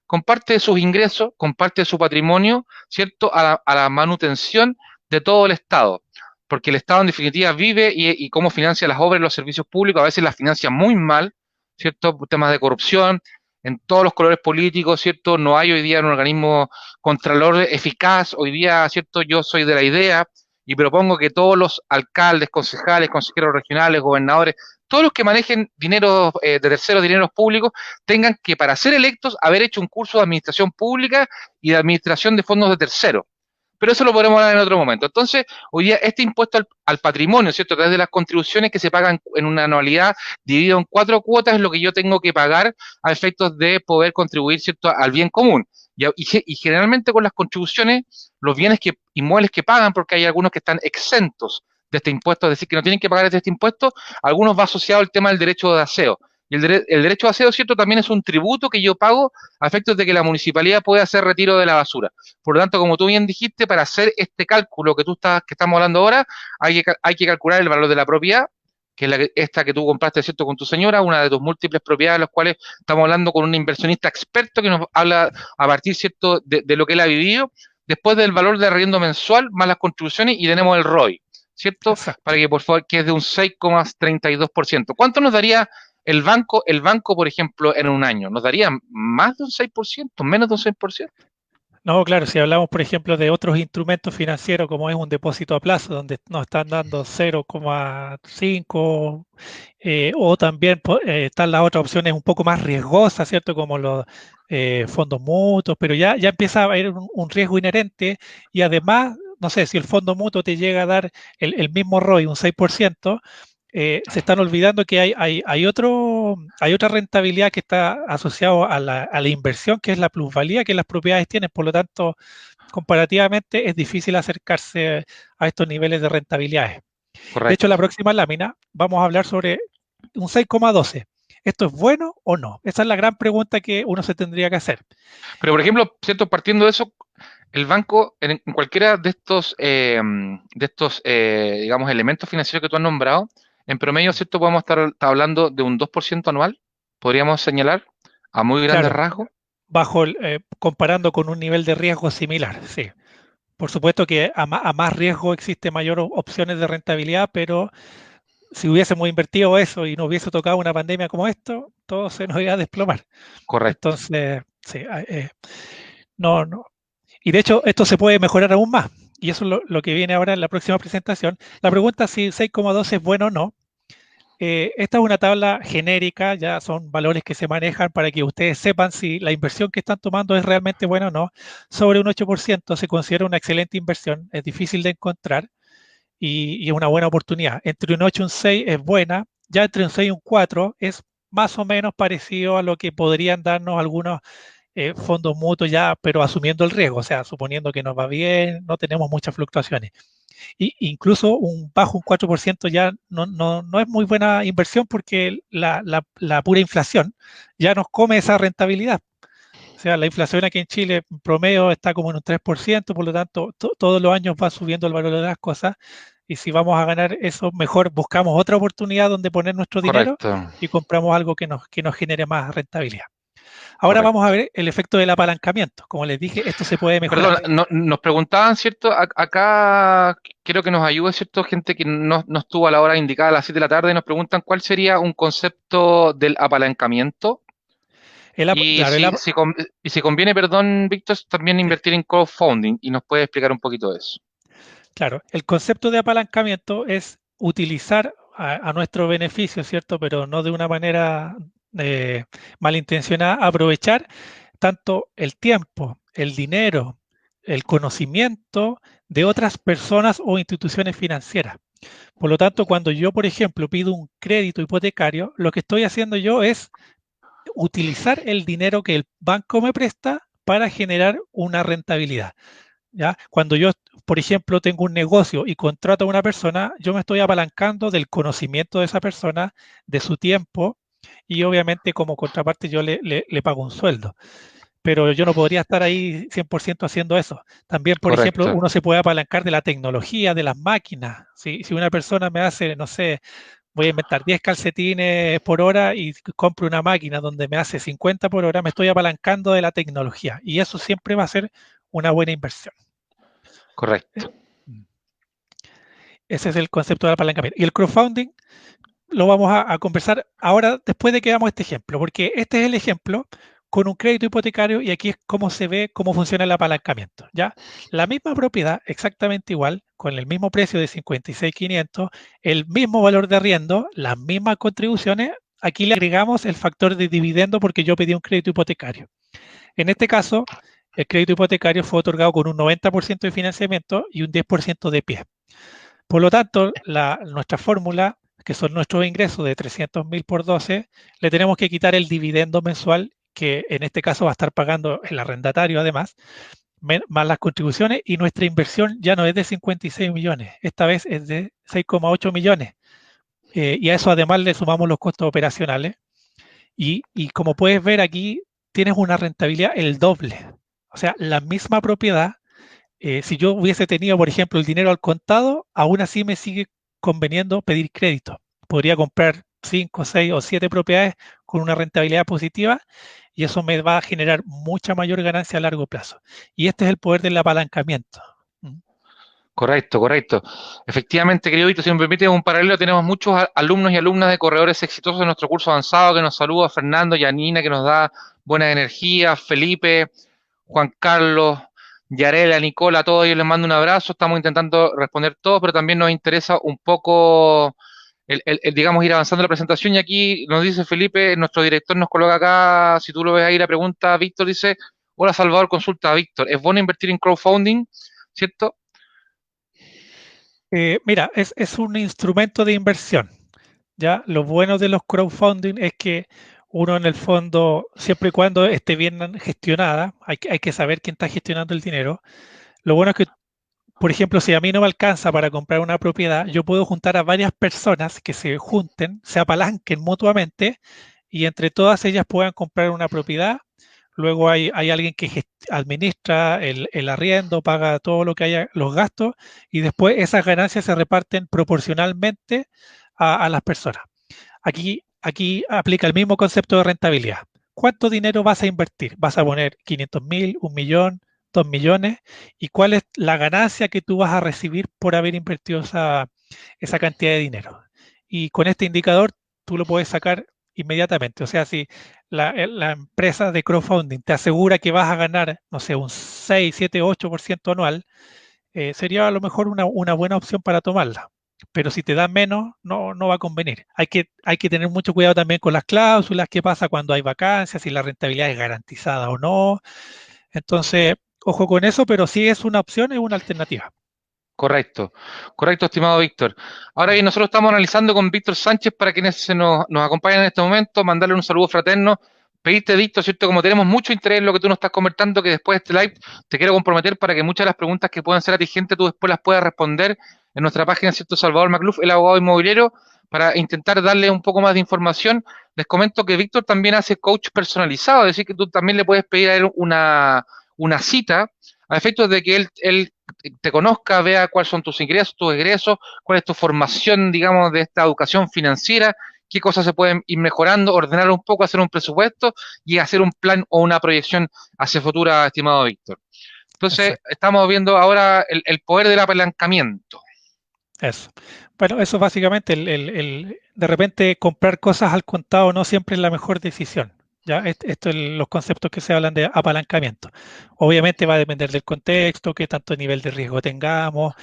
con parte de sus ingresos, con parte de su patrimonio, ¿cierto?, a la manutención de todo el Estado. Porque el Estado, en definitiva, vive y cómo financia las obras y los servicios públicos, a veces las financia muy mal, ¿cierto? Por temas de corrupción, en todos los colores políticos, ¿cierto? No hay hoy día un organismo contralor eficaz. Hoy día, ¿cierto? Yo soy de la idea y propongo que todos los alcaldes, concejales, consejeros regionales, gobernadores, todos los que manejen dinero de terceros, dineros públicos, tengan que, para ser electos, haber hecho un curso de administración pública y de administración de fondos de terceros. Pero eso lo podremos hablar en otro momento. Entonces, hoy día este impuesto al patrimonio, ¿cierto? A través de las contribuciones que se pagan en una anualidad dividido en 4 cuotas, es lo que yo tengo que pagar a efectos de poder contribuir, ¿cierto?, al bien común. Y generalmente con las contribuciones, los bienes inmuebles que pagan, porque hay algunos que están exentos de este impuesto, es decir, que no tienen que pagar este impuesto, algunos va asociado al tema del derecho de aseo. Y el derecho de aseo, ¿cierto?, también es un tributo que yo pago a efectos de que la municipalidad pueda hacer retiro de la basura. Por lo tanto, como tú bien dijiste, para hacer este cálculo que estamos hablando ahora, hay que calcular el valor de la propiedad, que es esta que tú compraste, ¿cierto?, con tu señora, una de tus múltiples propiedades, las cuales estamos hablando con un inversionista experto que nos habla a partir, ¿cierto?, de lo que él ha vivido, después del valor de arriendo mensual, más las contribuciones, y tenemos el ROI, ¿cierto? Para exacto. que, por favor, que es de un 6,32%. ¿Cuánto nos daría el banco, por ejemplo, en un año? ¿Nos daría más de un 6%, menos de un 6%? No, claro, si hablamos, por ejemplo, de otros instrumentos financieros, como es un depósito a plazo, donde nos están dando 0,5, o también están las otras opciones un poco más riesgosas, ¿cierto? Como los fondos mutuos, pero ya empieza a haber un riesgo inherente y además, no sé, si el fondo mutuo te llega a dar el mismo ROI, un 6%, se están olvidando que hay otra rentabilidad que está asociada a la inversión, que es la plusvalía que las propiedades tienen. Por lo tanto, comparativamente es difícil acercarse a estos niveles de rentabilidades. De hecho, en la Correcto. próxima lámina vamos a hablar sobre un 6,12. ¿Esto es bueno o no? Esa es la gran pregunta que uno se tendría que hacer. Pero, por ejemplo, ¿cierto? Partiendo de eso, el banco, en cualquiera de estos digamos, elementos financieros que tú has nombrado, en promedio, ¿cierto? Podemos estar hablando de un 2% anual, podríamos señalar, a muy grandes Claro, rasgos. comparando con un nivel de riesgo similar, sí. Por supuesto que a más riesgo existe mayor opciones de rentabilidad, pero si hubiésemos invertido eso y no hubiese tocado una pandemia como esto, todo se nos iba a desplomar. Correcto. Entonces, sí, no, no. Y de hecho, esto se puede mejorar aún más. Y eso es lo que viene ahora en la próxima presentación. La pregunta si 6,2 es bueno o no. Esta es una tabla genérica, ya son valores que se manejan para que ustedes sepan si la inversión que están tomando es realmente buena o no. Sobre un 8% se considera una excelente inversión, es difícil de encontrar y es una buena oportunidad. Entre un 8 y un 6 es buena, ya entre un 6 y un 4 es más o menos parecido a lo que podrían darnos algunos fondos mutuos ya, pero asumiendo el riesgo, o sea, suponiendo que nos va bien, no tenemos muchas fluctuaciones. Y incluso bajo un 4% ya no es muy buena inversión porque la pura inflación ya nos come esa rentabilidad. O sea, la inflación aquí en Chile en promedio está como en un 3%, por lo tanto, todos los años va subiendo el valor de las cosas y si vamos a ganar eso, mejor buscamos otra oportunidad donde poner nuestro dinero Correcto, y compramos algo que nos genere más rentabilidad. Ahora vamos a correcto. ver el efecto del apalancamiento. Como les dije, esto se puede mejorar. Perdón, nos preguntaban, ¿cierto? Acá quiero que nos ayude, ¿cierto? Gente que no estuvo a la hora indicada a las 7 de la tarde y nos preguntan cuál sería un concepto del apalancamiento y Claro, y si conviene, perdón, Víctor, también sí, invertir en crowdfunding y nos puede explicar un poquito de eso. claro, el concepto de apalancamiento es utilizar a nuestro beneficio, ¿cierto? Pero no de una manera eh, malintencionada, aprovechar tanto el tiempo, el dinero, el conocimiento de otras personas o instituciones financieras. Por lo tanto, cuando yo, por ejemplo, pido un crédito hipotecario, lo que estoy haciendo yo es utilizar el dinero que el banco me presta para generar una rentabilidad. ¿Ya? Cuando yo, por ejemplo, tengo un negocio y contrato a una persona, yo me estoy apalancando del conocimiento de esa persona, de su tiempo, y obviamente como contraparte yo le pago un sueldo. Pero yo no podría estar ahí 100% haciendo eso. También, por ejemplo, Correcto, uno se puede apalancar de la tecnología, de las máquinas. Si una persona me hace, no sé, voy a inventar 10 calcetines por hora y compro una máquina donde me hace 50 por hora, me estoy apalancando de la tecnología. Y eso siempre va a ser una buena inversión. correcto. Ese es el concepto del apalancamiento. Y el crowdfunding lo vamos a conversar ahora después de que veamos este ejemplo, porque este es el ejemplo con un crédito hipotecario y aquí es cómo se ve cómo funciona el apalancamiento. ¿Ya? La misma propiedad, exactamente igual, con el mismo precio de 56.500, el mismo valor de arriendo, las mismas contribuciones. Aquí le agregamos el factor de dividendo porque yo pedí un crédito hipotecario. En este caso, el crédito hipotecario fue otorgado con un 90% de financiamiento y un 10% de pie. Por lo tanto, nuestra fórmula, que son nuestros ingresos de 300.000 por 12, le tenemos que quitar el dividendo mensual, que en este caso va a estar pagando el arrendatario además, más las contribuciones, y nuestra inversión ya no es de 56 millones, esta vez es de 6,8 millones. Y a eso además le sumamos los costos operacionales. Y como puedes ver aquí, tienes una rentabilidad el doble. O sea, la misma propiedad, si yo hubiese tenido, por ejemplo, el dinero al contado, aún así me sigue conveniendo pedir crédito. Podría comprar 5, 6 o 7 propiedades con una rentabilidad positiva y eso me va a generar mucha mayor ganancia a largo plazo. Y este es el poder del apalancamiento. ¿Mm? Correcto, correcto. Efectivamente, querido Víctor, si me permite un paralelo, tenemos muchos alumnos y alumnas de corredores exitosos de nuestro curso avanzado que nos saluda, Fernando, Yanina, que nos da buena energía, Felipe, Juan Carlos, Yarela, Nicola, a todos ellos les mando un abrazo. Estamos intentando responder todos, pero también nos interesa un poco digamos, ir avanzando la presentación. Y aquí nos dice Felipe, nuestro director nos coloca acá, si tú lo ves ahí, la pregunta, Víctor dice, hola Salvador, consulta a Víctor, ¿es bueno invertir en crowdfunding? ¿Cierto? Mira, es un instrumento de inversión. ¿Ya? Lo bueno de los crowdfunding es que uno en el fondo, siempre y cuando esté bien gestionada, hay que saber quién está gestionando el dinero. Lo bueno es que, por ejemplo, si a mí no me alcanza para comprar una propiedad, yo puedo juntar a varias personas que se junten, se apalanquen mutuamente y entre todas ellas puedan comprar una propiedad. Luego hay alguien que administra el arriendo, paga todo lo que haya, los gastos, y después esas ganancias se reparten proporcionalmente a las personas. Aquí aplica el mismo concepto de rentabilidad. ¿Cuánto dinero vas a invertir? ¿Vas a poner 500.000, 1 millón, 2 millones? ¿Y cuál es la ganancia que tú vas a recibir por haber invertido esa cantidad de dinero? Y con este indicador tú lo puedes sacar inmediatamente. O sea, si la empresa de crowdfunding te asegura que vas a ganar, no sé, un 6, 7, 8% anual, sería a lo mejor una buena opción para tomarla. Pero si te da menos, no va a convenir. Hay que tener mucho cuidado también con las cláusulas, qué pasa cuando hay vacancias, si la rentabilidad es garantizada o no. Entonces, ojo con eso, pero sí es una opción, es una alternativa. Correcto, correcto, estimado Víctor. Ahora Mm. bien, nosotros estamos analizando con Víctor Sánchez para quienes nos acompañan en este momento, mandarle un saludo fraterno, pedirte, Víctor, ¿cierto? Como tenemos mucho interés en lo que tú nos estás comentando, que después de este live te quiero comprometer para que muchas de las preguntas que puedan ser atingentes tú después las puedas responder en nuestra página, ¿cierto? Salvador Macluf, el abogado inmobiliario, para intentar darle un poco más de información. Les comento que Víctor también hace coach personalizado, es decir, que tú también le puedes pedir a él una cita a efectos de que él te conozca, vea cuáles son tus ingresos, tus egresos, cuál es tu formación, digamos, de esta educación financiera, qué cosas se pueden ir mejorando, ordenar un poco, hacer un presupuesto y hacer un plan o una proyección hacia futura, estimado Víctor. Entonces, Exacto, estamos viendo ahora el poder del apalancamiento. eso. Bueno, eso básicamente, de repente comprar cosas al contado no siempre es la mejor decisión. Ya, esto es los conceptos que se hablan de apalancamiento. Obviamente va a depender del contexto, qué tanto nivel de riesgo tengamos,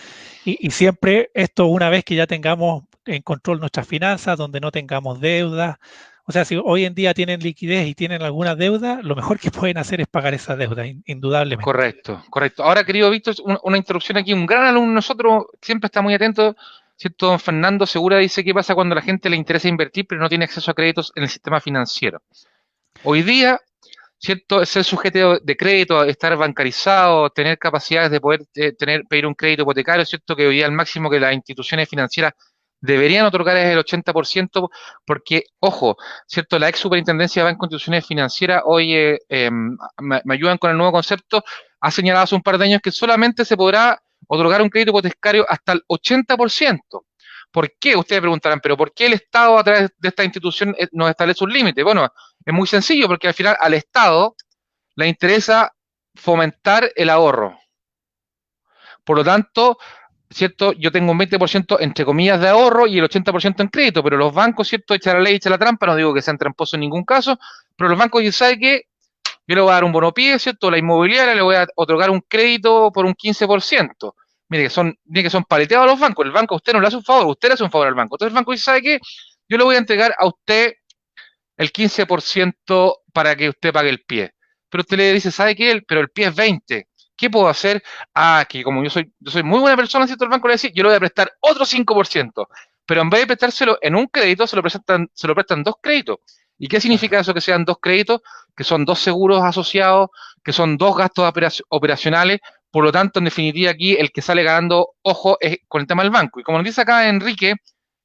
y siempre esto una vez que ya tengamos en control nuestras finanzas, donde no tengamos deudas. O sea, si hoy en día tienen liquidez y tienen alguna deuda, lo mejor que pueden hacer es pagar esa deuda, indudablemente. Correcto, correcto. Ahora, querido Víctor, una introducción aquí. Un gran alumno, nosotros siempre está muy atento, ¿cierto? Don Fernando Segura dice qué pasa cuando a la gente le interesa invertir, pero no tiene acceso a créditos en el sistema financiero. Hoy día, ¿cierto? Ser sujeto de crédito, estar bancarizado, tener capacidades de poder pedir un crédito hipotecario, ¿cierto? Que hoy día el máximo que las instituciones financieras deberían otorgar es el 80%, porque, ojo, ¿cierto? La ex superintendencia de Banco e Instituciones Financieras, hoy me ayudan con el nuevo concepto, ha señalado hace un par de años que solamente se podrá otorgar un crédito hipotecario hasta el 80%. ¿Por qué? Ustedes preguntarán, pero ¿por qué el Estado a través de esta institución nos establece un límite? Bueno, es muy sencillo, porque al final al Estado le interesa fomentar el ahorro. Por lo tanto, ¿cierto? Yo tengo un 20% entre comillas de ahorro y el 80% en crédito, pero los bancos, ¿cierto? Echa la ley, echa la trampa, no digo que sean tramposos en ningún caso, pero los bancos dicen, ¿sabe qué? Yo le voy a dar un bono pie, ¿cierto? La inmobiliaria le voy a otorgar un crédito por un 15%. Mire que son paleteados los bancos. El banco a usted no le hace un favor, usted le hace un favor al banco. Entonces el banco dice, ¿sabe qué? Yo le voy a entregar a usted el 15% para que usted pague el pie. Pero usted le dice, ¿sabe qué? Pero el pie es 20. ¿Qué puedo hacer? Ah, que como yo soy muy buena persona, ¿cierto? El banco le dice, yo le voy a prestar otro 5%. Pero en vez de prestárselo en un crédito, se lo prestan dos créditos. ¿Y qué significa Claro. eso que sean dos créditos? Que son dos seguros asociados, que son dos gastos operacionales. Por lo tanto, en definitiva, aquí el que sale ganando, ojo, es con el tema del banco. Y como nos dice acá Enrique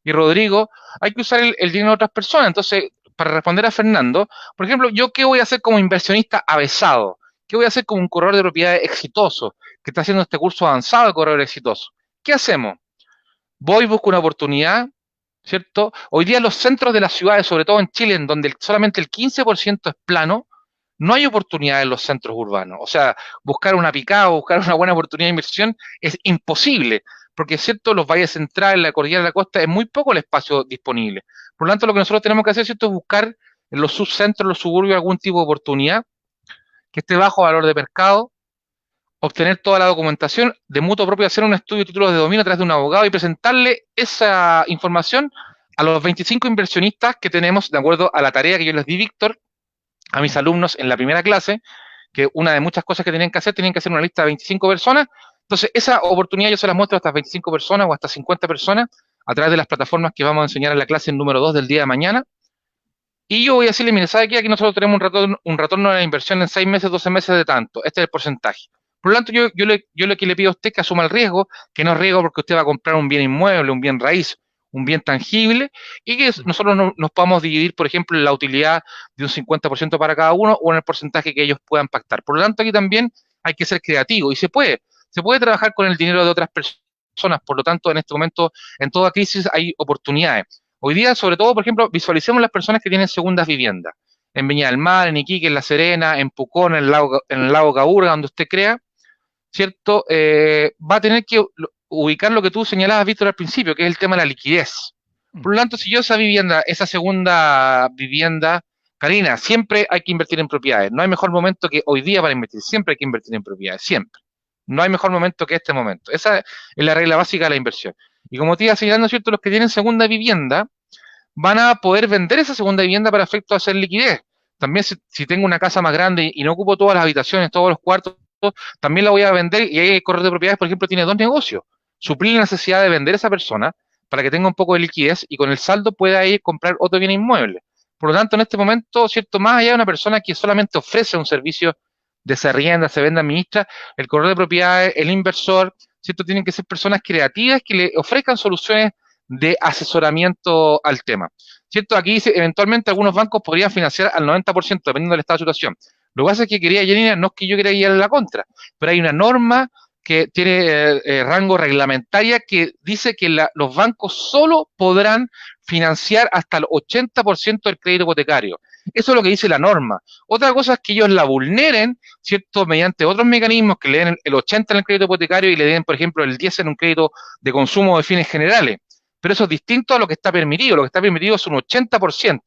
y Rodrigo, hay que usar el dinero de otras personas. Entonces, para responder a Fernando, por ejemplo, ¿yo qué voy a hacer como inversionista avesado? ¿Qué voy a hacer como un corredor de propiedades exitoso que está haciendo este curso avanzado de corredor exitoso? ¿Qué hacemos? Voy, busco una oportunidad, ¿cierto? Hoy día los centros de las ciudades, sobre todo en Chile, en donde solamente el 15% es plano, no hay oportunidad en los centros urbanos. O sea, buscar una picada o buscar una buena oportunidad de inversión es imposible, porque es cierto, los valles centrales, la cordillera de la costa, es muy poco el espacio disponible. Por lo tanto, lo que nosotros tenemos que hacer, ¿cierto?, es buscar en los subcentros, en los suburbios, algún tipo de oportunidad que esté bajo valor de mercado, obtener toda la documentación, de mutuo propio hacer un estudio de títulos de dominio a través de un abogado y presentarle esa información a los 25 inversionistas que tenemos, de acuerdo a la tarea que yo les di, Víctor, a mis alumnos en la primera clase, que una de muchas cosas que tenían que hacer una lista de 25 personas. Entonces, esa oportunidad yo se las muestro a estas 25 personas o hasta 50 personas a través de las plataformas que vamos a enseñar en la clase número 2 del día de mañana. Y yo voy a decirle, mire, ¿sabe qué? Aquí nosotros tenemos un retorno de la inversión en 6 meses, 12 meses de tanto. Este es el porcentaje. Por lo tanto, yo lo que le pido a usted es que asuma el riesgo, que no es riesgo porque usted va a comprar un bien inmueble, un bien raíz, un bien tangible, y que nosotros nos podamos dividir, por ejemplo, en la utilidad de un 50% para cada uno o en el porcentaje que ellos puedan pactar. Por lo tanto, aquí también hay que ser creativo y se puede trabajar con el dinero de otras personas. Por lo tanto, en este momento, en toda crisis hay oportunidades. Hoy día, sobre todo, por ejemplo, visualicemos las personas que tienen segundas viviendas. En Viña del Mar, en Iquique, en La Serena, en Pucón, en el lago Caburga, donde usted crea, ¿cierto? Va a tener que ubicar lo que tú señalabas, Víctor, al principio, que es el tema de la liquidez. Mm. Por lo tanto, si yo esa vivienda, esa segunda vivienda, Karina, siempre hay que invertir en propiedades. No hay mejor momento que hoy día para invertir. Siempre hay que invertir en propiedades, siempre. No hay mejor momento que este momento. Esa es la regla básica de la inversión. Y como te iba señalando, ¿cierto? Los que tienen segunda vivienda van a poder vender esa segunda vivienda para efecto de hacer liquidez. También si tengo una casa más grande y no ocupo todas las habitaciones, todos los cuartos, también la voy a vender y ahí el corredor de propiedades, por ejemplo, tiene dos negocios. Suplir la necesidad de vender a esa persona para que tenga un poco de liquidez y con el saldo pueda ir a comprar otro bien inmueble. Por lo tanto, en este momento, ¿cierto? Más allá de una persona que solamente ofrece un servicio de se arrienda, se vende, administra, el corredor de propiedades, el inversor, ¿cierto? Tienen que ser personas creativas que le ofrezcan soluciones de asesoramiento al tema. ¿Cierto? Aquí eventualmente algunos bancos podrían financiar al 90%, dependiendo del estado de situación. Lo que pasa es que quería Janina, no es que yo quiera guiar en la contra, pero hay una norma que tiene rango reglamentaria que dice que los bancos solo podrán financiar hasta el 80% del crédito hipotecario. Eso es lo que dice la norma. Otra cosa es que ellos la vulneren, ¿cierto? Mediante otros mecanismos que le den el 80 en el crédito hipotecario y le den, por ejemplo, el 10 en un crédito de consumo de fines generales. Pero eso es distinto a lo que está permitido. Lo que está permitido es un 80%.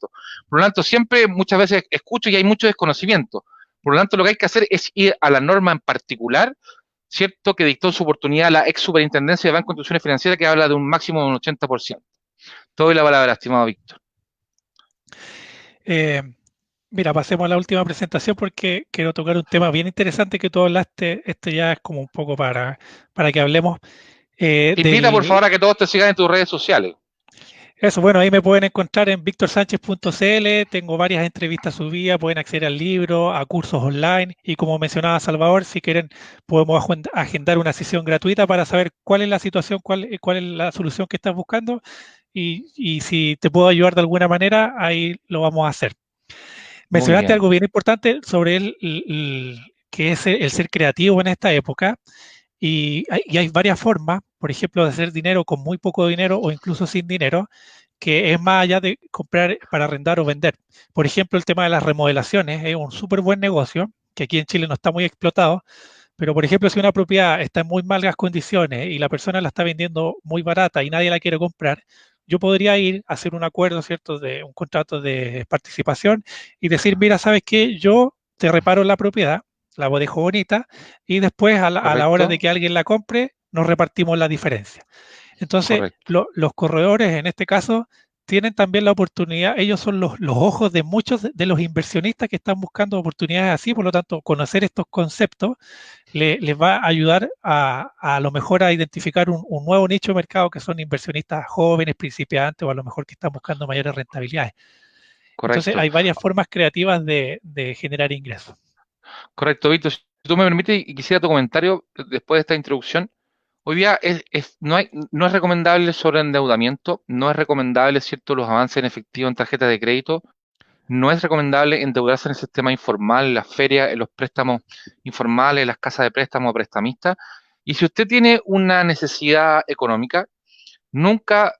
Por lo tanto, siempre, muchas veces escucho y hay mucho desconocimiento. Por lo tanto, lo que hay que hacer es ir a la norma en particular, ¿cierto? Que dictó en su oportunidad la ex superintendencia de Banco de Instituciones Financieras, que habla de un máximo de un 80%. Te doy la palabra, estimado Víctor. Eh, Mira, pasemos a la última presentación porque quiero tocar un tema bien interesante que tú hablaste. Esto ya es como un poco para que hablemos Invita, por del... favor, a que todos te sigan en tus redes sociales. Eso, bueno, ahí me pueden encontrar en victorsanchez.cl, tengo varias entrevistas subidas, pueden acceder al libro, a cursos online y como mencionaba Salvador, si quieren podemos agendar una sesión gratuita para saber cuál es la situación, cuál es la solución que estás buscando y si te puedo ayudar de alguna manera, ahí lo vamos a hacer. Muy Mencionaste bien. algo bien importante sobre que es el ser creativo en esta época y hay varias formas, por ejemplo, de hacer dinero con muy poco dinero o incluso sin dinero, que es más allá de comprar para arrendar o vender. Por ejemplo, el tema de las remodelaciones es un súper buen negocio, que aquí en Chile no está muy explotado, pero por ejemplo, si una propiedad está en muy malas condiciones y la persona la está vendiendo muy barata y nadie la quiere comprar, yo podría ir a hacer un acuerdo, ¿cierto?, de un contrato de participación y decir, mira, ¿sabes qué? Yo te reparo la propiedad, la dejo bonita y después a la hora de ¿Correcto? que alguien la compre, nos repartimos la diferencia. Entonces, Correcto. los corredores en este caso tienen también la oportunidad, ellos son los ojos de muchos de los inversionistas que están buscando oportunidades así, por lo tanto, conocer estos conceptos les va a ayudar a lo mejor a identificar un nuevo nicho de mercado que son inversionistas jóvenes, principiantes o a lo mejor que están buscando mayores rentabilidades. Entonces, Correcto. hay varias formas creativas de generar ingresos. Correcto, Víctor. Si tú me permites y quisiera tu comentario después de esta introducción. Hoy día no es recomendable el sobreendeudamiento, no es recomendable, ¿cierto?, los avances en efectivo en tarjetas de crédito, no es recomendable endeudarse en el sistema informal, en las ferias, en los préstamos informales, en las casas de préstamo o prestamistas. Y si usted tiene una necesidad económica, nunca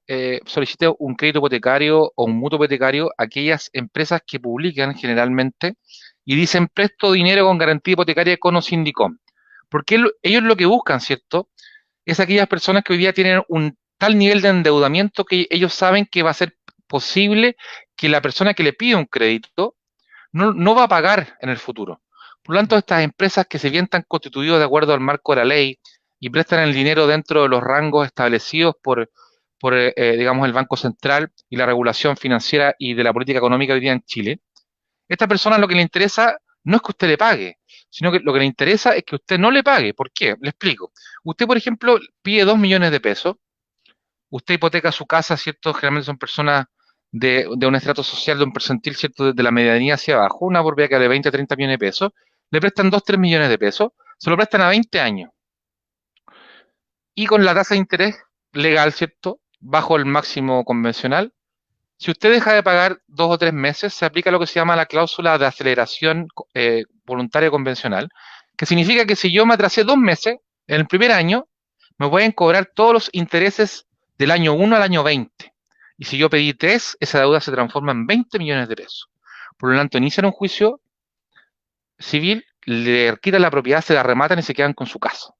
solicite un crédito hipotecario o un mutuo hipotecario a aquellas empresas que publican generalmente y dicen presto dinero con garantía hipotecaria con o sin DICOM. Porque ellos lo que buscan, ¿cierto?, es aquellas personas que hoy día tienen un tal nivel de endeudamiento que ellos saben que va a ser posible que la persona que le pide un crédito no va a pagar en el futuro. Por lo tanto, estas empresas que se bien están constituidas de acuerdo al marco de la ley y prestan el dinero dentro de los rangos establecidos por digamos, el Banco Central y la regulación financiera y de la política económica hoy día en Chile, esta persona lo que le interesa no es que usted le pague, sino que lo que le interesa es que usted no le pague. ¿Por qué? Le explico. Usted, por ejemplo, pide 2 millones de pesos, usted hipoteca su casa, ¿cierto? Generalmente son personas de un estrato social, de un percentil, ¿cierto? Desde la medianía hacia abajo, una propiedad que vale 20 a 30 millones de pesos, le prestan 2 3 millones de pesos, se lo prestan a 20 años y con la tasa de interés legal, ¿cierto? Bajo el máximo convencional. Si usted deja de pagar 2 o 3 meses, se aplica lo que se llama la cláusula de aceleración voluntaria convencional, que significa que si yo me atrasé 2 meses, en el primer año, me pueden cobrar todos los intereses del año 1 al año 20. Y si yo pedí 3, esa deuda se transforma en 20 millones de pesos. Por lo tanto, inician un juicio civil, le quitan la propiedad, se la rematan y se quedan con su casa.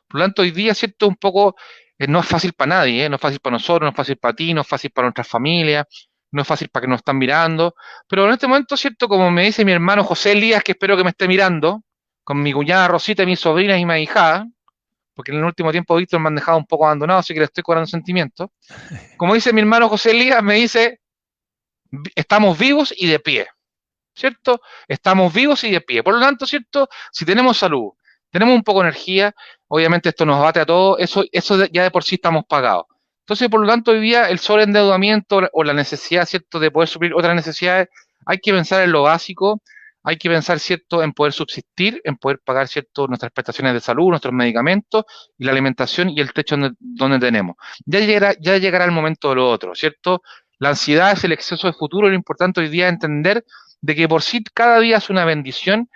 Por lo tanto, hoy día, ¿cierto? Un poco, no es fácil para nadie, no es fácil para nosotros, no es fácil para ti, no es fácil para nuestras familias, no es fácil para que nos están mirando, pero en este momento, ¿cierto? Como me dice mi hermano José Elías, que espero que me esté mirando, con mi cuñada Rosita y mis sobrinas y mi hija, porque en el último tiempo Víctor me han dejado un poco abandonado, así que le estoy cobrando sentimientos. Como dice mi hermano José Elías, me dice, estamos vivos y de pie. ¿Cierto? Estamos vivos y de pie. Por lo tanto, ¿cierto? Si tenemos salud, tenemos un poco de energía, obviamente esto nos bate a todos, eso ya de por sí estamos pagados. Entonces, por lo tanto, hoy día el sobreendeudamiento o la necesidad, ¿cierto?, de poder suplir otras necesidades, hay que pensar en lo básico, hay que pensar, ¿cierto?, en poder subsistir, en poder pagar, ¿cierto?, nuestras prestaciones de salud, nuestros medicamentos y la alimentación y el techo donde tenemos. Ya llegará el momento de lo otro, ¿cierto? La ansiedad es el exceso de futuro, lo importante hoy día es entender de que por sí cada día es una bendición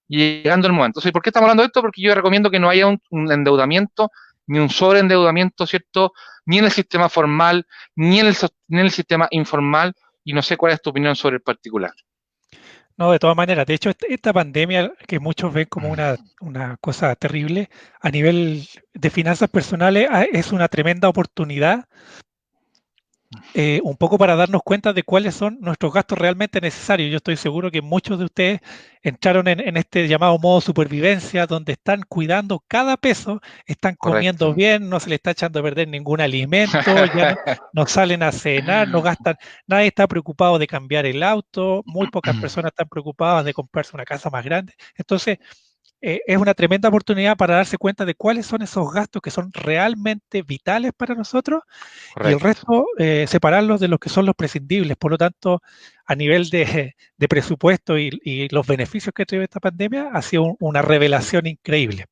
y llegando el momento. Entonces, ¿por qué estamos hablando de esto? Porque yo recomiendo que no haya un endeudamiento ni un sobreendeudamiento, ¿cierto? Ni en el sistema formal, ni en el sistema informal, y no sé cuál es tu opinión sobre el particular. No, de todas maneras. De hecho, esta pandemia que muchos ven como una cosa terrible, a nivel de finanzas personales, es una tremenda oportunidad, un poco para darnos cuenta de cuáles son nuestros gastos realmente necesarios. Yo estoy seguro que muchos de ustedes entraron en este llamado modo supervivencia, donde están cuidando cada peso, están comiendo Correcto. bien, no se le está echando a perder ningún alimento, ya no salen a cenar, no gastan, nadie está preocupado de cambiar el auto, muy pocas personas están preocupadas de comprarse una casa más grande. Entonces, es una tremenda oportunidad para darse cuenta de cuáles son esos gastos que son realmente vitales para nosotros y el Correcto. resto separarlos de los que son los prescindibles. Por lo tanto, a nivel de presupuesto y los beneficios que trae esta pandemia, ha sido una revelación increíble.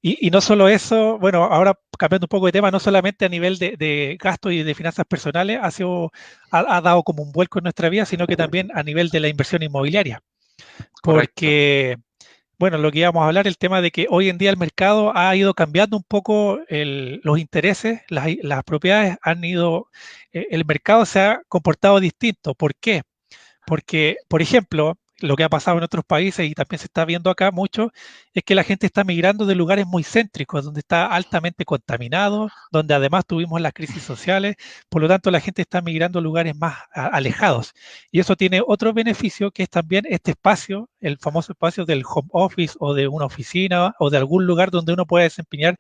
Y no solo eso, bueno, ahora cambiando un poco de tema, no solamente a nivel de gastos y de finanzas personales ha dado como un vuelco en nuestra vida, sino que también a nivel de la inversión inmobiliaria. Correcto. Porque bueno, lo que íbamos a hablar, el tema de que hoy en día el mercado ha ido cambiando un poco los intereses, las propiedades han ido, el mercado se ha comportado distinto. ¿Por qué? Porque, por ejemplo, lo que ha pasado en otros países y también se está viendo acá mucho, es que la gente está migrando de lugares muy céntricos, donde está altamente contaminado, donde además tuvimos las crisis sociales, por lo tanto la gente está migrando a lugares más alejados. Y eso tiene otro beneficio, que es también este espacio, el famoso espacio del home office o de una oficina o de algún lugar donde uno pueda desempeñar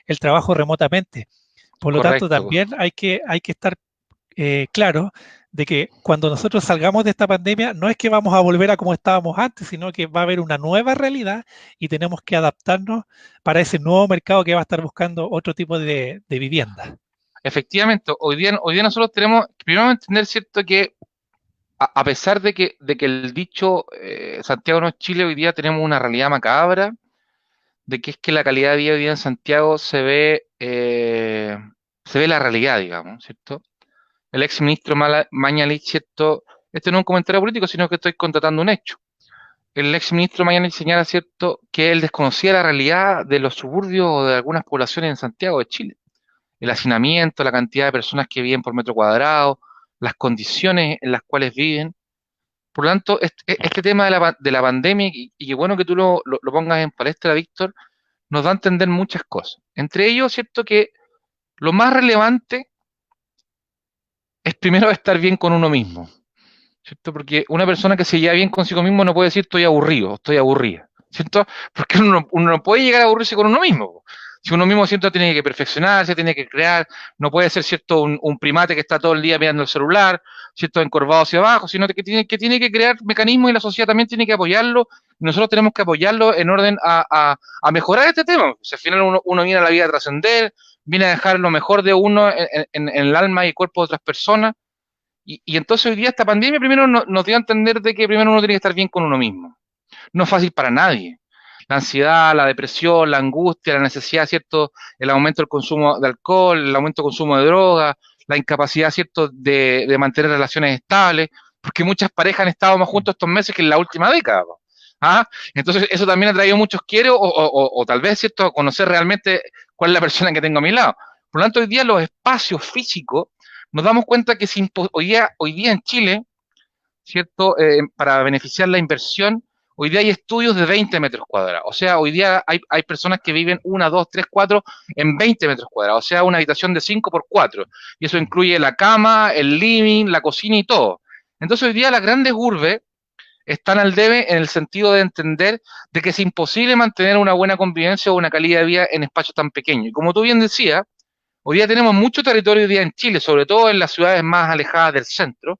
el trabajo remotamente. Por lo tanto, Correcto. también hay que estar claro de que cuando nosotros salgamos de esta pandemia, no es que vamos a volver a como estábamos antes, sino que va a haber una nueva realidad y tenemos que adaptarnos para ese nuevo mercado que va a estar buscando otro tipo de vivienda. Efectivamente, hoy día nosotros tenemos que primero entender, ¿cierto?, que a pesar de que el dicho Santiago no es Chile, hoy día tenemos una realidad macabra, de que es que la calidad de vida hoy día en Santiago se ve la realidad, digamos, ¿cierto? El ex ministro Mañalich, ¿cierto? Este no es un comentario político, sino que estoy constatando un hecho. El ex ministro Mañalich señala, ¿cierto?, que él desconocía la realidad de los suburbios o de algunas poblaciones en Santiago de Chile. El hacinamiento, la cantidad de personas que viven por metro cuadrado, las condiciones en las cuales viven. Por lo tanto, este tema de la pandemia, y qué bueno que tú lo pongas en palestra, Víctor, nos da a entender muchas cosas. Entre ellos, ¿cierto?, que lo más relevante es primero estar bien con uno mismo, ¿cierto? Porque una persona que se lleva bien consigo mismo no puede decir estoy aburrido, estoy aburrida, ¿cierto? Porque uno no puede llegar a aburrirse con uno mismo. Si uno mismo, ¿cierto?, tiene que perfeccionarse, tiene que crear, no puede ser, ¿cierto?, un primate que está todo el día mirando el celular, ¿cierto?, encorvado hacia abajo, sino que tiene que crear mecanismos y la sociedad también tiene que apoyarlo. Y nosotros tenemos que apoyarlo en orden a mejorar este tema. O sea, al final uno viene a la vida a trascender, viene a dejar lo mejor de uno en el alma y cuerpo de otras personas. Y entonces hoy día esta pandemia primero nos dio a entender de que primero uno tiene que estar bien con uno mismo. No es fácil para nadie. La ansiedad, la depresión, la angustia, la necesidad, ¿cierto? El aumento del consumo de alcohol, el aumento del consumo de drogas, la incapacidad, ¿cierto?, de mantener relaciones estables, porque muchas parejas han estado más juntos estos meses que en la última década. Po. ¿Ah? Entonces eso también ha traído muchos quiero o tal vez, ¿cierto?, conocer realmente cuál es la persona que tengo a mi lado. Por lo tanto, hoy día los espacios físicos nos damos cuenta que hoy día en Chile, ¿cierto? Para beneficiar la inversión, hoy día hay estudios de 20 metros cuadrados. O sea, hoy día hay personas que viven 1, 2, 3, 4 en 20 metros cuadrados. O sea, una habitación de 5 por 4. Y eso incluye la cama, el living, la cocina y todo. Entonces hoy día las grandes urbes están al debe en el sentido de entender de que es imposible mantener una buena convivencia o una calidad de vida en espacios tan pequeños. Y como tú bien decías, hoy día tenemos mucho territorio hoy día en Chile, sobre todo en las ciudades más alejadas del centro,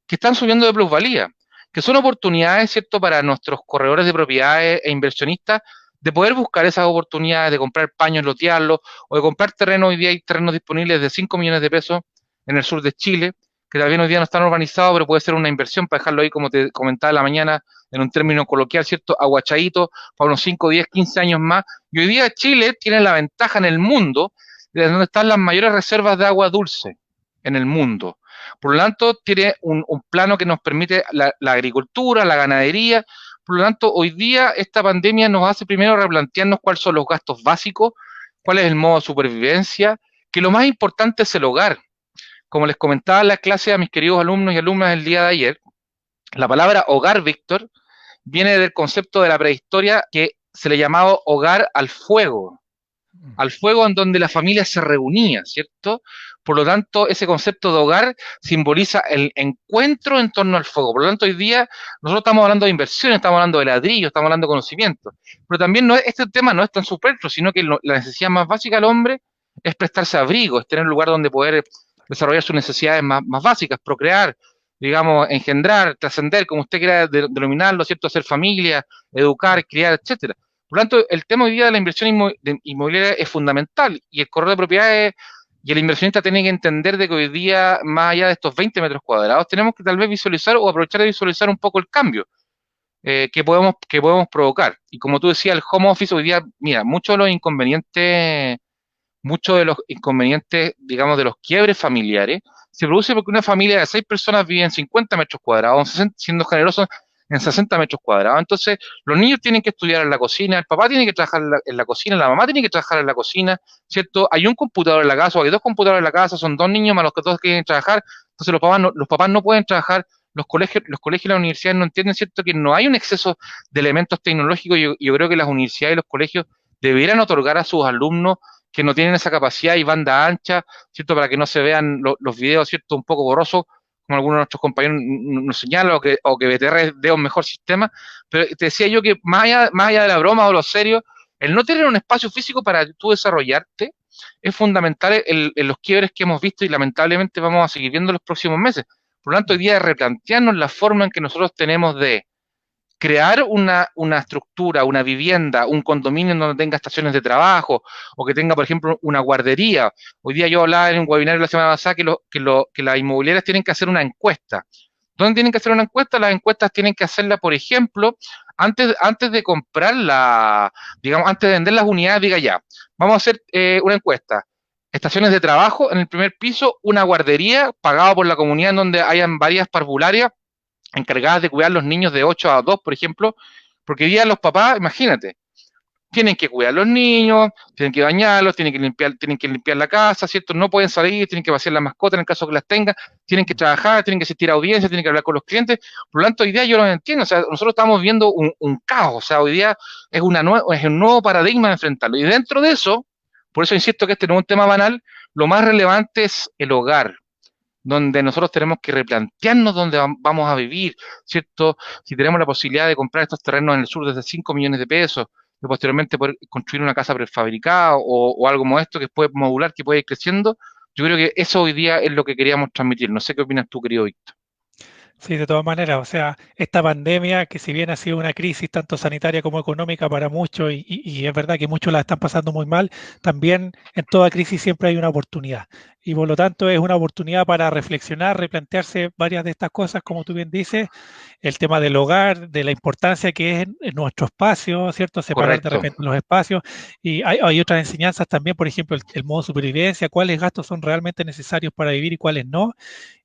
que están subiendo de plusvalía, que son oportunidades, ¿cierto?, para nuestros corredores de propiedades e inversionistas de poder buscar esas oportunidades de comprar paños, lotearlos, o de comprar terreno. Hoy día hay terrenos disponibles de 5 millones de pesos en el sur de Chile, que también hoy día no están urbanizados, pero puede ser una inversión para dejarlo ahí, como te comentaba en la mañana, en un término coloquial, ¿cierto?, aguachadito, para unos 5, 10, 15 años más. Y hoy día Chile tiene la ventaja en el mundo de donde están las mayores reservas de agua dulce en el mundo. Por lo tanto, tiene un plano que nos permite la agricultura, la ganadería. Por lo tanto, hoy día esta pandemia nos hace primero replantearnos cuáles son los gastos básicos, cuál es el modo de supervivencia, que lo más importante es el hogar. Como les comentaba en la clase a mis queridos alumnos y alumnas el día de ayer, la palabra hogar, Víctor, viene del concepto de la prehistoria que se le llamaba hogar al fuego en donde la familia se reunía, ¿cierto? Por lo tanto, ese concepto de hogar simboliza el encuentro en torno al fuego. Por lo tanto, hoy día nosotros estamos hablando de inversiones, estamos hablando de ladrillos, estamos hablando de conocimiento. Pero también este tema no es tan superfluo, sino que la necesidad más básica del hombre es prestarse abrigo, es tener un lugar donde poder desarrollar sus necesidades más básicas, procrear, digamos, engendrar, trascender, como usted quiera denominarlo, ¿cierto? Hacer familia, educar, criar, etcétera. Por lo tanto, el tema hoy día de la inversión inmobiliaria es fundamental y el corredor de propiedades y el inversionista tiene que entender de que hoy día, más allá de estos 20 metros cuadrados, tenemos que tal vez visualizar o aprovechar de visualizar un poco el cambio que podemos provocar. Y como tú decías, el home office hoy día, mira, muchos de los inconvenientes, digamos, de los quiebres familiares, se produce porque una familia de 6 personas vive en 50 metros cuadrados, siendo generosos en 60 metros cuadrados. Entonces, los niños tienen que estudiar en la cocina, el papá tiene que trabajar en la cocina, la mamá tiene que trabajar en la cocina, ¿cierto? Hay un computador en la casa, o hay dos computadores en la casa, son dos niños más los que todos quieren trabajar, entonces los papás no pueden trabajar, los colegios y las universidades no entienden, ¿cierto?, que no hay un exceso de elementos tecnológicos. Yo creo que las universidades y los colegios deberían otorgar a sus alumnos que no tienen esa capacidad y banda ancha, ¿cierto? Para que no se vean los videos, ¿cierto? Un poco borrosos, como algunos de nuestros compañeros nos señalan, o que BTR dé un mejor sistema. Pero te decía yo que más allá de la broma o lo serio, el no tener un espacio físico para tú desarrollarte es fundamental en los quiebres que hemos visto y lamentablemente vamos a seguir viendo en los próximos meses. Por lo tanto, hoy día es replantearnos la forma en que nosotros tenemos de crear una estructura, una vivienda, un condominio en donde tenga estaciones de trabajo o que tenga, por ejemplo, una guardería. Hoy día yo hablaba en un webinar la semana pasada que las inmobiliarias tienen que hacer una encuesta. ¿Dónde tienen que hacer una encuesta? Las encuestas tienen que hacerla, por ejemplo, antes de comprarla, digamos, antes de vender las unidades, diga ya, vamos a hacer una encuesta. Estaciones de trabajo en el primer piso, una guardería pagada por la comunidad en donde hayan varias parvularias encargadas de cuidar los niños de 8 a 2, por ejemplo, porque hoy día los papás, imagínate, tienen que cuidar a los niños, tienen que bañarlos, tienen que limpiar la casa, ¿cierto? No pueden salir, tienen que vaciar las mascotas en el caso que las tengan, tienen que trabajar, tienen que asistir a audiencias, tienen que hablar con los clientes. Por lo tanto, hoy día yo lo entiendo, o sea, nosotros estamos viendo un caos, o sea, hoy día es un nuevo paradigma de enfrentarlo. Y dentro de eso, por eso insisto que este no es un tema banal, lo más relevante es el hogar, donde nosotros tenemos que replantearnos dónde vamos a vivir, ¿cierto? Si tenemos la posibilidad de comprar estos terrenos en el sur desde 5 millones de pesos, y posteriormente poder construir una casa prefabricada o algo como esto que puede modular, que puede ir creciendo, yo creo que eso hoy día es lo que queríamos transmitir. No sé qué opinas tú, querido Víctor. Sí, de todas maneras, o sea, esta pandemia, que si bien ha sido una crisis tanto sanitaria como económica para muchos, y es verdad que muchos la están pasando muy mal, también en toda crisis siempre hay una oportunidad. Y por lo tanto es una oportunidad para reflexionar, replantearse varias de estas cosas, como tú bien dices, el tema del hogar, de la importancia que es en nuestro espacio, ¿cierto? Separar de Correcto. repente los espacios. Y hay otras enseñanzas también, por ejemplo, el modo supervivencia, cuáles gastos son realmente necesarios para vivir y cuáles no.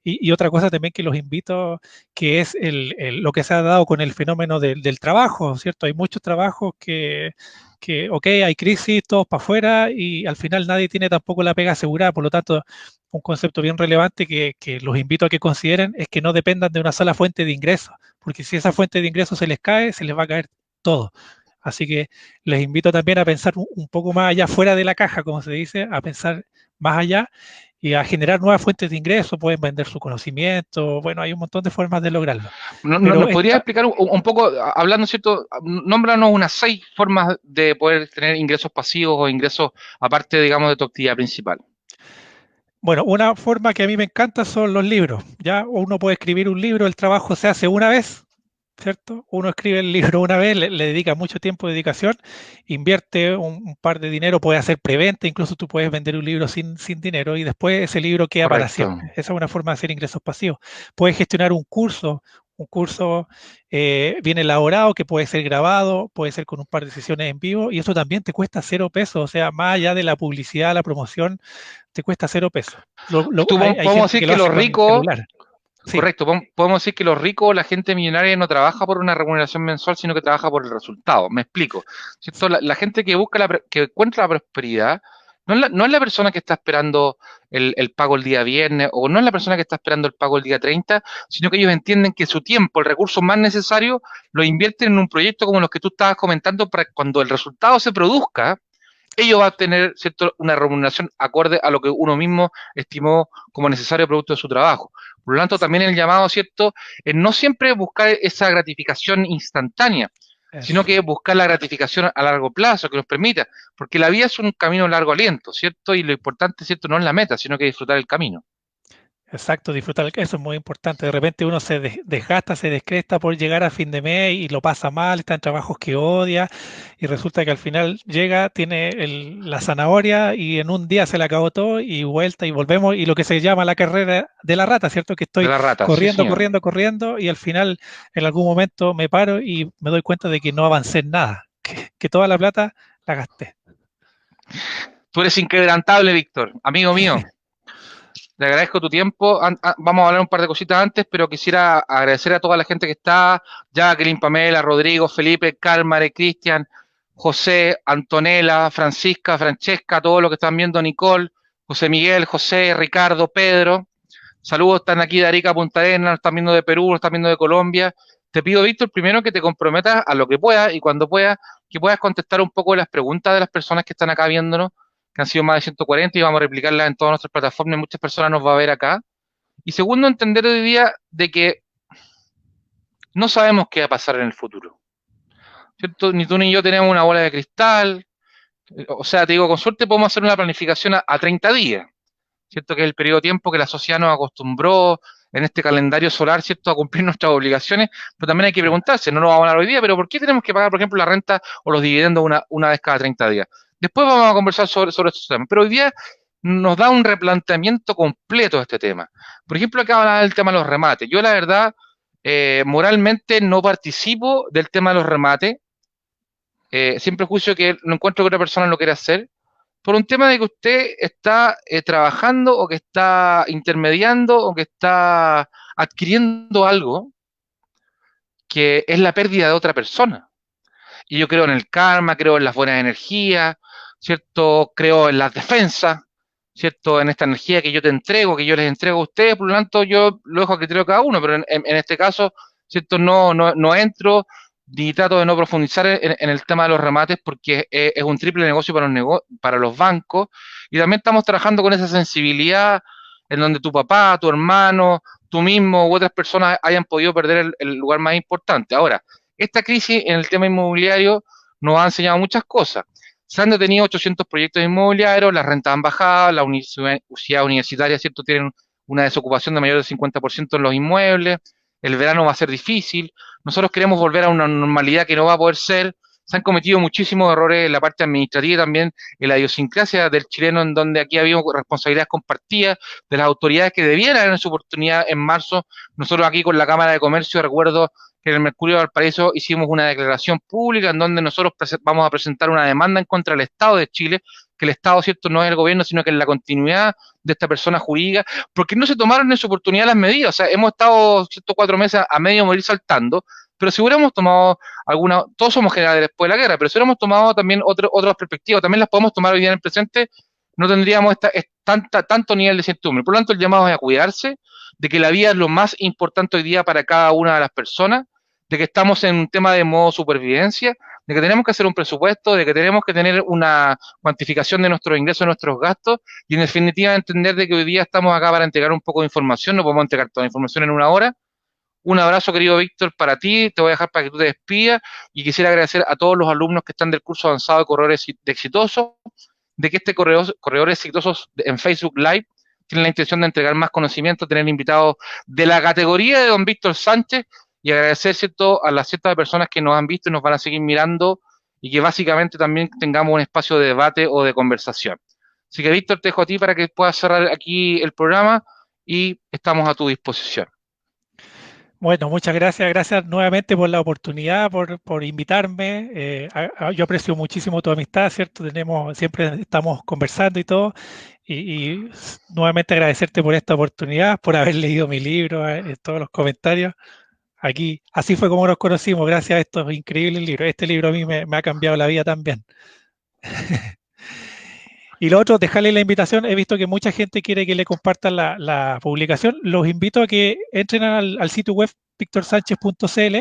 Y otra cosa también que los invito, que es lo que se ha dado con el fenómeno del trabajo, ¿cierto? Hay muchos trabajos ok, hay crisis, todos para afuera y al final nadie tiene tampoco la pega asegurada. Por lo tanto, un concepto bien relevante que los invito a que consideren es que no dependan de una sola fuente de ingresos, porque si esa fuente de ingresos se les cae, se les va a caer todo. Así que les invito también a pensar un poco más allá, fuera de la caja, como se dice, a pensar más allá y a generar nuevas fuentes de ingreso, pueden vender su conocimiento, bueno, hay un montón de formas de lograrlo. Pero ¿Nos podrías explicar un poco, hablando, ¿cierto? Nómbranos unas 6 formas de poder tener ingresos pasivos o ingresos aparte, digamos, de tu actividad principal. bueno, una forma que a mí me encanta son los libros. Ya uno puede escribir un libro, el trabajo se hace una vez, ¿cierto? Uno escribe el libro una vez, le dedica mucho tiempo de dedicación, invierte un par de dinero, puede hacer preventa, incluso tú puedes vender un libro sin dinero y después ese libro queda para Correcto. siempre. Esa es una forma de hacer ingresos pasivos. Puedes gestionar un curso bien elaborado que puede ser grabado, puede ser con un par de sesiones en vivo y eso también te cuesta 0 pesos, o sea, más allá de la publicidad, la promoción, te cuesta 0 pesos. Tú, Hay podemos gente decir que lo que los hace con el ricos, celular. Sí, Correcto, podemos decir que los ricos, la gente millonaria no trabaja por una remuneración mensual, sino que trabaja por el resultado. Me explico. ¿Cierto? La gente que busca que encuentra la prosperidad, no es la persona que está esperando el pago el día viernes, o no es la persona que está esperando el pago el día 30, sino que ellos entienden que su tiempo, el recurso más necesario, lo invierten en un proyecto como los que tú estabas comentando, para que cuando el resultado se produzca, ello va a tener, ¿cierto?, una remuneración acorde a lo que uno mismo estimó como necesario producto de su trabajo. Por lo tanto, también el llamado, ¿cierto?, es no siempre buscar esa gratificación instantánea, sino eso. que buscar la gratificación a largo plazo que nos permita, porque la vida es un camino de largo aliento, ¿cierto? Y lo importante, ¿cierto?, no es la meta, sino que disfrutar el camino. Exacto, disfrutar, eso es muy importante. De repente uno se desgasta, se descresta por llegar a fin de mes y lo pasa mal, está en trabajos que odia y resulta que al final llega, tiene la zanahoria y en un día se le acabó todo y vuelta y volvemos y lo que se llama la carrera de la rata, ¿cierto? Que De estoy la rata, sí, corriendo, señor. corriendo, corriendo y al final en algún momento me paro y me doy cuenta de que no avancé en nada, que toda la plata la gasté. Tú eres inquebrantable, Víctor, amigo mío. Le agradezco tu tiempo. Vamos a hablar un par de cositas antes, pero quisiera agradecer a toda la gente que está, Jacqueline, Pamela, Rodrigo, Felipe, Cálmare, Cristian, José, Antonella, Francisca, Francesca, todos los que están viendo, Nicole, José Miguel, José, Ricardo, Pedro. Saludos, están aquí de Arica, Punta Arenas, nos están viendo de Perú, nos están viendo de Colombia. Te pido, Víctor, primero que te comprometas a lo que puedas y cuando puedas, que puedas contestar un poco las preguntas de las personas que están acá viéndonos, que han sido más de 140 y vamos a replicarlas en todas nuestras plataformas y muchas personas nos va a ver acá. Y segundo, entender hoy día de que no sabemos qué va a pasar en el futuro, ¿cierto? Ni tú ni yo tenemos una bola de cristal, o sea, te digo, con suerte podemos hacer una planificación a 30 días, ¿cierto? Que es el periodo de tiempo que la sociedad nos acostumbró en este calendario solar, ¿cierto?, a cumplir nuestras obligaciones, pero también hay que preguntarse, no lo vamos a hablar hoy día, pero ¿por qué tenemos que pagar, por ejemplo, la renta o los dividendos una vez cada 30 días? Después vamos a conversar sobre estos temas, pero hoy día nos da un replanteamiento completo de este tema. Por ejemplo, acá hablaba del tema de los remates. Yo, la verdad, moralmente no participo del tema de los remates, siempre juicio que no encuentro que otra persona lo quiera hacer, por un tema de que usted está trabajando o que está intermediando o que está adquiriendo algo que es la pérdida de otra persona. Y yo creo en el karma, creo en las buenas energías, ¿cierto? Creo en las defensas, ¿cierto? En esta energía que yo te entrego, que yo les entrego a ustedes, por lo tanto yo lo dejo a criterio de cada uno, pero en este caso, ¿cierto? No entro ni trato de no profundizar en el tema de los remates porque es un triple negocio para los bancos y también estamos trabajando con esa sensibilidad en donde tu papá, tu hermano, tú mismo u otras personas hayan podido perder el lugar más importante. Ahora, esta crisis en el tema inmobiliario nos ha enseñado muchas cosas. Se han detenido 800 proyectos inmobiliarios, las rentas han bajado, las universidades universitarias, ¿cierto?, tienen una desocupación de mayor del 50% en los inmuebles, el verano va a ser difícil, nosotros queremos volver a una normalidad que no va a poder ser, se han cometido muchísimos errores en la parte administrativa y también en la idiosincrasia del chileno, en donde aquí había responsabilidades compartidas de las autoridades que debieran haber en su oportunidad en marzo. Nosotros aquí con la Cámara de Comercio, recuerdo que en el Mercurio de Valparaíso hicimos una declaración pública en donde nosotros vamos a presentar una demanda en contra del Estado de Chile, que el Estado, cierto, no es el gobierno, sino que es la continuidad de esta persona jurídica, porque no se tomaron en su oportunidad las medidas. O sea, hemos estado, cierto, 4 meses a medio morir saltando, pero si hubiéramos tomado alguna, todos somos generales después de la guerra, pero si hubiéramos tomado también otras perspectivas, también las podemos tomar hoy día en el presente, no tendríamos tanto nivel de incertidumbre. Por lo tanto, el llamado es a cuidarse, de que la vida es lo más importante hoy día para cada una de las personas, de que estamos en un tema de modo supervivencia, de que tenemos que hacer un presupuesto, de que tenemos que tener una cuantificación de nuestros ingresos y nuestros gastos, y en definitiva entender de que hoy día estamos acá para entregar un poco de información, no podemos entregar toda la información en una hora. Un abrazo, querido Víctor, para ti, te voy a dejar para que tú te despidas, y quisiera agradecer a todos los alumnos que están del curso avanzado de Corredores Exitosos, de que este Corredores Exitosos en Facebook Live tienen la intención de entregar más conocimiento, tener invitados de la categoría de don Víctor Sánchez, y agradecer, ¿cierto?, a las ciertas personas que nos han visto y nos van a seguir mirando, y que básicamente también tengamos un espacio de debate o de conversación. Así que, Víctor, te dejo a ti para que puedas cerrar aquí el programa y estamos a tu disposición. Bueno, muchas gracias, gracias nuevamente por la oportunidad, por invitarme. Yo aprecio muchísimo tu amistad, ¿cierto? Siempre estamos conversando y todo. Nuevamente agradecerte por esta oportunidad, por haber leído mi libro, todos los comentarios. Aquí, así fue como nos conocimos, gracias a estos increíbles libros. Este libro a mí me ha cambiado la vida también. Y lo otro, dejarle la invitación. He visto que mucha gente quiere que le compartan la publicación. Los invito a que entren al sitio web victorsanchez.cl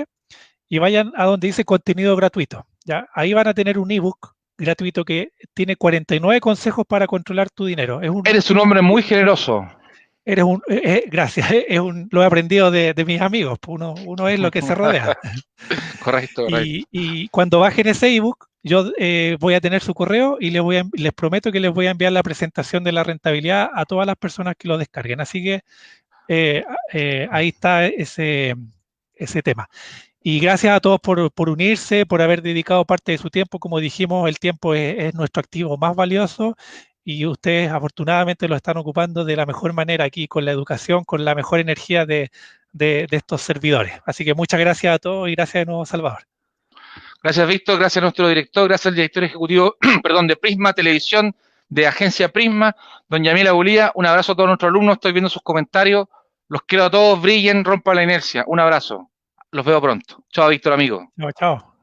y vayan a donde dice contenido gratuito. ¿Ya? Ahí van a tener un ebook gratuito que tiene 49 consejos para controlar tu dinero. Eres un hombre muy generoso. Gracias, lo he aprendido de mis amigos. Uno es lo que se rodea. Correcto, correcto. Y cuando bajen ese ebook, yo voy a tener su correo y les prometo que les voy a enviar la presentación de la rentabilidad a todas las personas que lo descarguen. Así que ahí está ese tema. Y gracias a todos por unirse, por haber dedicado parte de su tiempo. Como dijimos, el tiempo es nuestro activo más valioso y ustedes afortunadamente lo están ocupando de la mejor manera aquí con la educación, con la mejor energía de estos servidores. Así que muchas gracias a todos y gracias de nuevo, Salvador. Gracias, Víctor. Gracias a nuestro director. Gracias al director ejecutivo, perdón, de Prisma Televisión, de Agencia Prisma, don Yamil Abulía. Un abrazo a todos nuestros alumnos. Estoy viendo sus comentarios. Los quiero a todos. Brillen, rompan la inercia. Un abrazo. Los veo pronto. Chao, Víctor, amigo. Chao, chao.